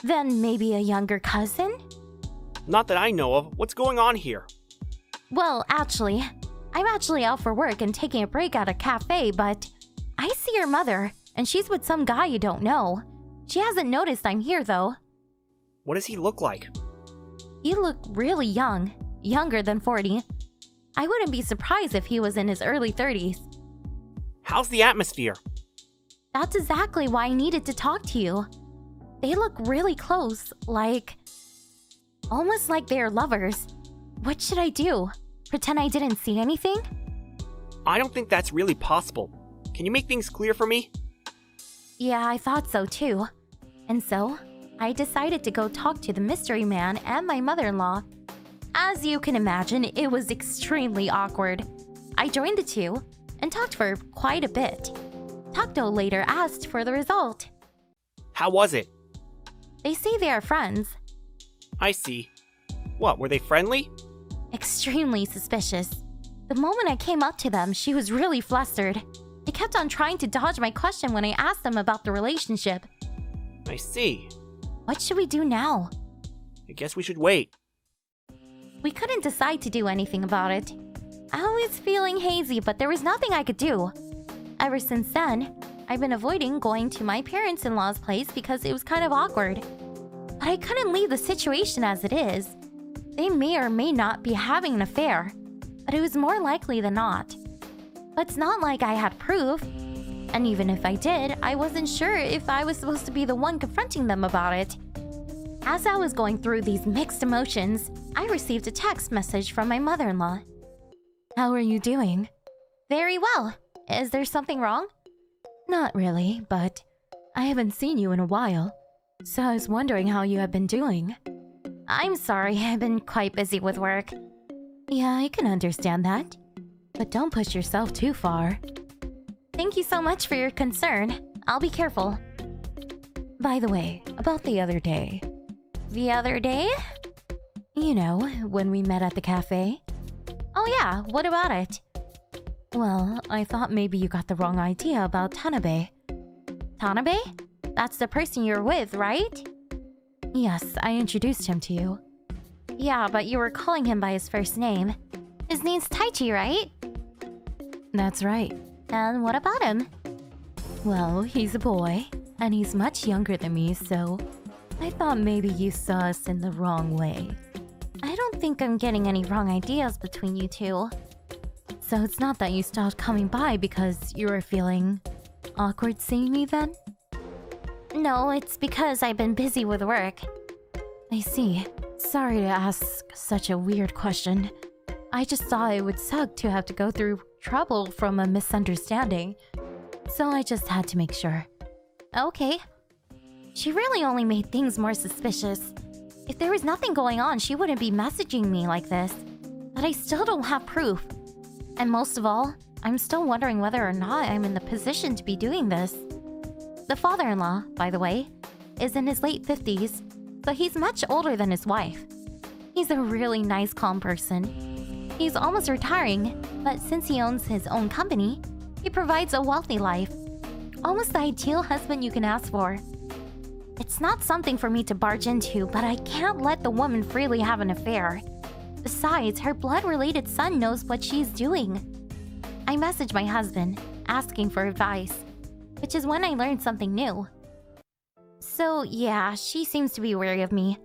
Then maybe a younger cousin? Not that I know of. What's going on here? Well, actually, I'm actually out for work and taking a break at a cafe, but I see your mother, and she's with some guy you don't know. She hasn't noticed I'm here, though. What does he look like? You look really young, younger than 40. I wouldn't be surprised if he was in his early 30s. How's the atmosphere? That's exactly why I needed to talk to you. They look really close, almost like they're lovers. What should I do? Pretend I didn't see anything? I don't think that's really possible. Can you make things clear for me? Yeah, I thought so too. And so, I decided to go talk to the mystery man and my mother-in-law. As you can imagine, it was extremely awkward. I joined the two and talked for quite a bit. Takuto later asked for the result. How was it? They say they are friends. I see. What, were they friendly? Extremely suspicious. The moment I came up to them, she was really flustered. They kept on trying to dodge my question when I asked them about the relationship. I see. What should we do now? I guess we should wait. We couldn't decide to do anything about it. I was feeling hazy, but there was nothing I could do. Ever since then, I've been avoiding going to my parents-in-law's place because it was kind of awkward. But I couldn't leave the situation as it is. They may or may not be having an affair, but it was more likely than not. But it's not like I had proof. And even if I did, I wasn't sure if I was supposed to be the one confronting them about it. As I was going through these mixed emotions, I received a text message from my mother-in-law. How are you doing? Very well. Is there something wrong? Not really, but I haven't seen you in a while, so I was wondering how you have been doing. I'm sorry, I've been quite busy with work. Yeah, I can understand that. But don't push yourself too far. Thank you so much for your concern. I'll be careful. By the way, about the other day. The other day? You know, when we met at the cafe. Oh yeah, what about it? Well, I thought maybe you got the wrong idea about Tanabe. Tanabe? That's the person you're with, right? Yes, I introduced him to you. Yeah, but you were calling him by his first name. His name's Taichi, right? That's right. And what about him? Well, he's a boy, and he's much younger than me, so I thought maybe you saw us in the wrong way. I don't think I'm getting any wrong ideas between you two. So it's not that you stopped coming by because you were feeling awkward seeing me then? No, it's because I've been busy with work. I see. Sorry to ask such a weird question. I just thought it would suck to have to go through trouble from a misunderstanding. So I just had to make sure. Okay. She really only made things more suspicious. If there was nothing going on, she wouldn't be messaging me like this. But I still don't have proof. And most of all, I'm still wondering whether or not I'm in the position to be doing this. The father-in-law, by the way, is in his late 50s, so he's much older than his wife. He's a really nice, calm person. He's almost retiring, but since he owns his own company, he provides a wealthy life. Almost the ideal husband you can ask for. It's not something for me to barge into, but I can't let the woman freely have an affair. Besides, her blood-related son knows what she's doing. I messaged my husband, asking for advice, which is when I learned something new. So yeah, she seems to be wary of me.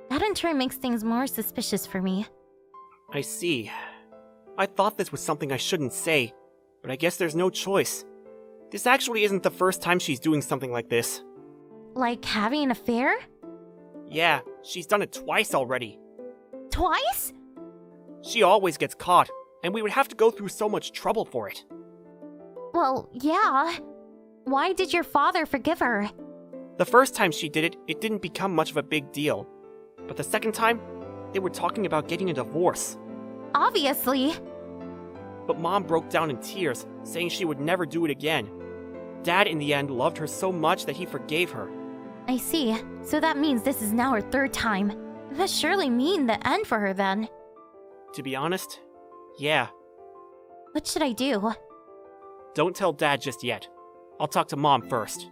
That in turn makes things more suspicious for me. I see. I thought this was something I shouldn't say, but I guess there's no choice. This actually isn't the first time she's doing something like this. Like having an affair? Yeah, she's done it twice already. Twice? She always gets caught, and we would have to go through so much trouble for it. Well, yeah. Why did your father forgive her? The first time she did it, it didn't become much of a big deal. But the second time, they were talking about getting a divorce. Obviously. But Mom broke down in tears, saying she would never do it again. Dad, in the end, loved her so much that he forgave her. I see. So that means this is now her third time. That must surely mean the end for her then. To be honest, yeah. What should I do? Don't tell Dad just yet. I'll talk to Mom first.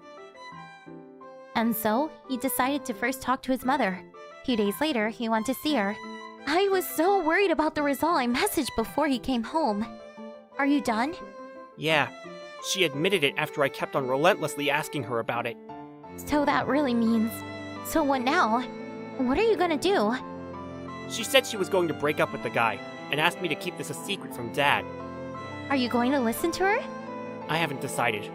And so, he decided to first talk to his mother. A few days later, he went to see her. I was so worried about the result I messaged before he came home. Are you done? Yeah. She admitted it after I kept on relentlessly asking her about it. So that really means... So what now? What are you gonna do? She said she was going to break up with the guy, and asked me to keep this a secret from Dad. Are you going to listen to her? I haven't decided.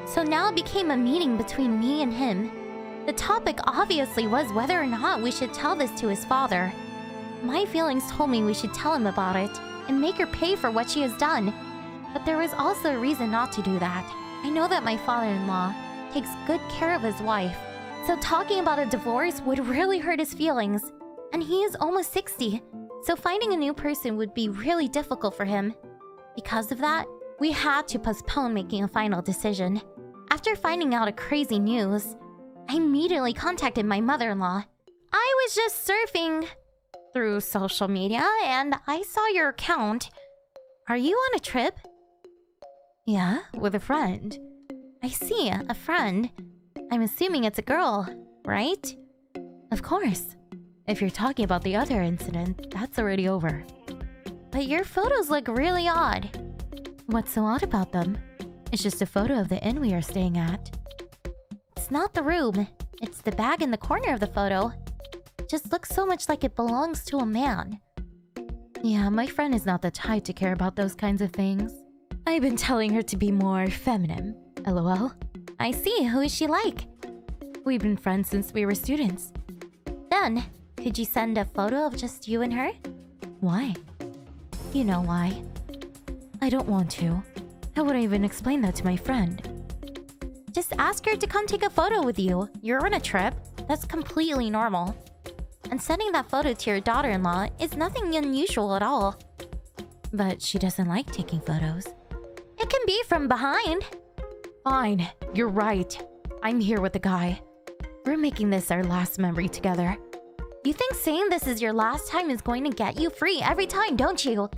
So now it became a meeting between me and him. The topic obviously was whether or not we should tell this to his father. My feelings told me we should tell him about it, and make her pay for what she has done. But there was also a reason not to do that. I know that my father-in-law takes good care of his wife, so talking about a divorce would really hurt his feelings. And he is almost 60, so finding a new person would be really difficult for him. Because of that, we had to postpone making a final decision. After finding out a crazy news, I immediately contacted my mother-in-law. I was just surfing through social media and I saw your account. Are you on a trip? Yeah, with a friend. I see, a friend. I'm assuming it's a girl, right? Of course. If you're talking about the other incident, that's already over. But your photos look really odd. What's so odd about them? It's just a photo of the inn we are staying at. It's not the room. It's the bag in the corner of the photo. It just looks so much like it belongs to a man. Yeah, my friend is not the type to care about those kinds of things. I've been telling her to be more feminine. LOL. I see. Who is she like? We've been friends since we were students. Then, could you send a photo of just you and her? Why? You know why. I don't want to. How would I even explain that to my friend? Just ask her to come take a photo with you. You're on a trip. That's completely normal. And sending that photo to your daughter-in-law is nothing unusual at all. But she doesn't like taking photos. It can be from behind. Fine, you're right. I'm here with the guy. We're making this our last memory together. You think saying this is your last time is going to get you free every time, don't you?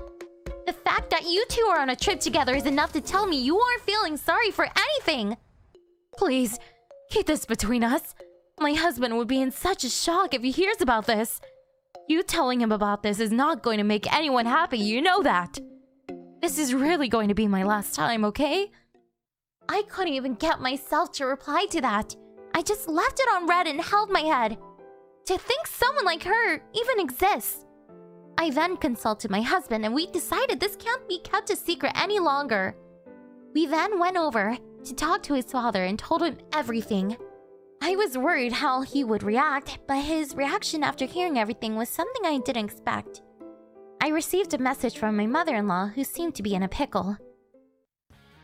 The fact that you two are on a trip together is enough to tell me you aren't feeling sorry for anything. Please, keep this between us. My husband would be in such a shock if he hears about this. You telling him about this is not going to make anyone happy, you know that. This is really going to be my last time, okay? I couldn't even get myself to reply to that. I just left it on red and held my head. To think someone like her even exists. I then consulted my husband and we decided this can't be kept a secret any longer. We then went over to talk to his father and told him everything. I was worried how he would react, but his reaction after hearing everything was something I didn't expect. I received a message from my mother-in-law who seemed to be in a pickle.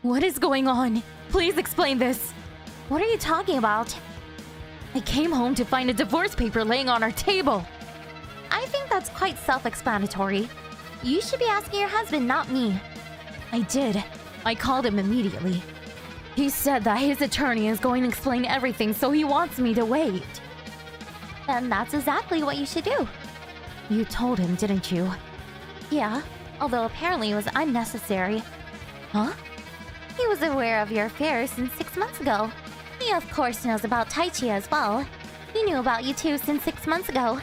What is going on? Please explain this. What are you talking about? I came home to find a divorce paper laying on our table. I think that's quite self-explanatory. You should be asking your husband, not me. I did. I called him immediately. He said that his attorney is going to explain everything, so he wants me to wait. Then that's exactly what you should do. You told him, didn't you? Yeah, although apparently it was unnecessary. Huh? He was aware of your affair since 6 months ago. He of course knows about Tai Chi as well. He knew about you two since 6 months ago.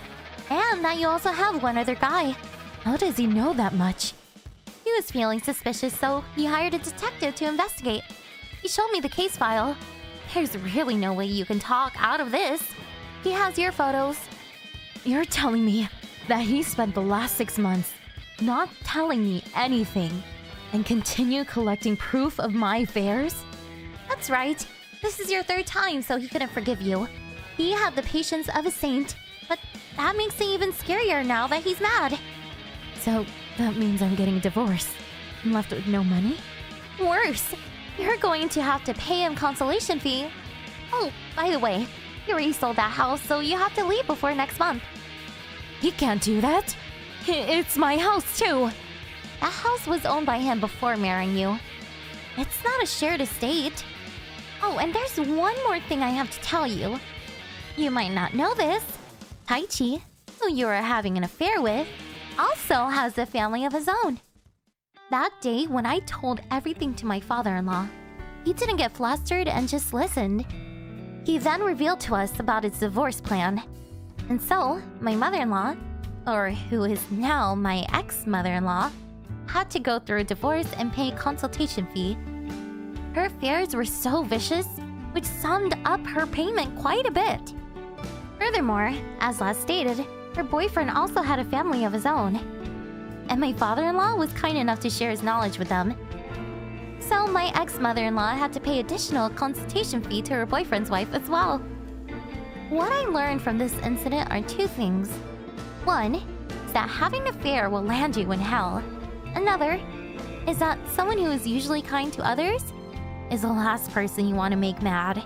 And that you also have one other guy. How does he know that much? He was feeling suspicious, so he hired a detective to investigate. He showed me the case file. There's really no way you can talk out of this. He has your photos. You're telling me that he spent the last 6 months not telling me anything and continue collecting proof of my affairs? That's right. This is your 3rd time, so he couldn't forgive you. He had the patience of a saint, but that makes it even scarier now that he's mad. So that means I'm getting a divorce. I'm left with no money? Worse, you're going to have to pay him consolation fee. Oh, by the way, you already sold that house, so you have to leave before next month. He can't do that. It's my house too. That house was owned by him before marrying you. It's not a shared estate. Oh, and there's one more thing I have to tell you. You might not know this. Tai Chi, who you are having an affair with, also has a family of his own. That day, when I told everything to my father-in-law, he didn't get flustered and just listened. He then revealed to us about his divorce plan. And so, my mother-in-law, or who is now my ex-mother-in-law, had to go through a divorce and pay a consultation fee. Her affairs were so vicious, which summed up her payment quite a bit. Furthermore, as last stated, her boyfriend also had a family of his own. And my father-in-law was kind enough to share his knowledge with them. So my ex-mother-in-law had to pay additional consultation fee to her boyfriend's wife as well. What I learned from this incident are 2 things. One is that having an affair will land you in hell. Another is that someone who is usually kind to others is the last person you want to make mad.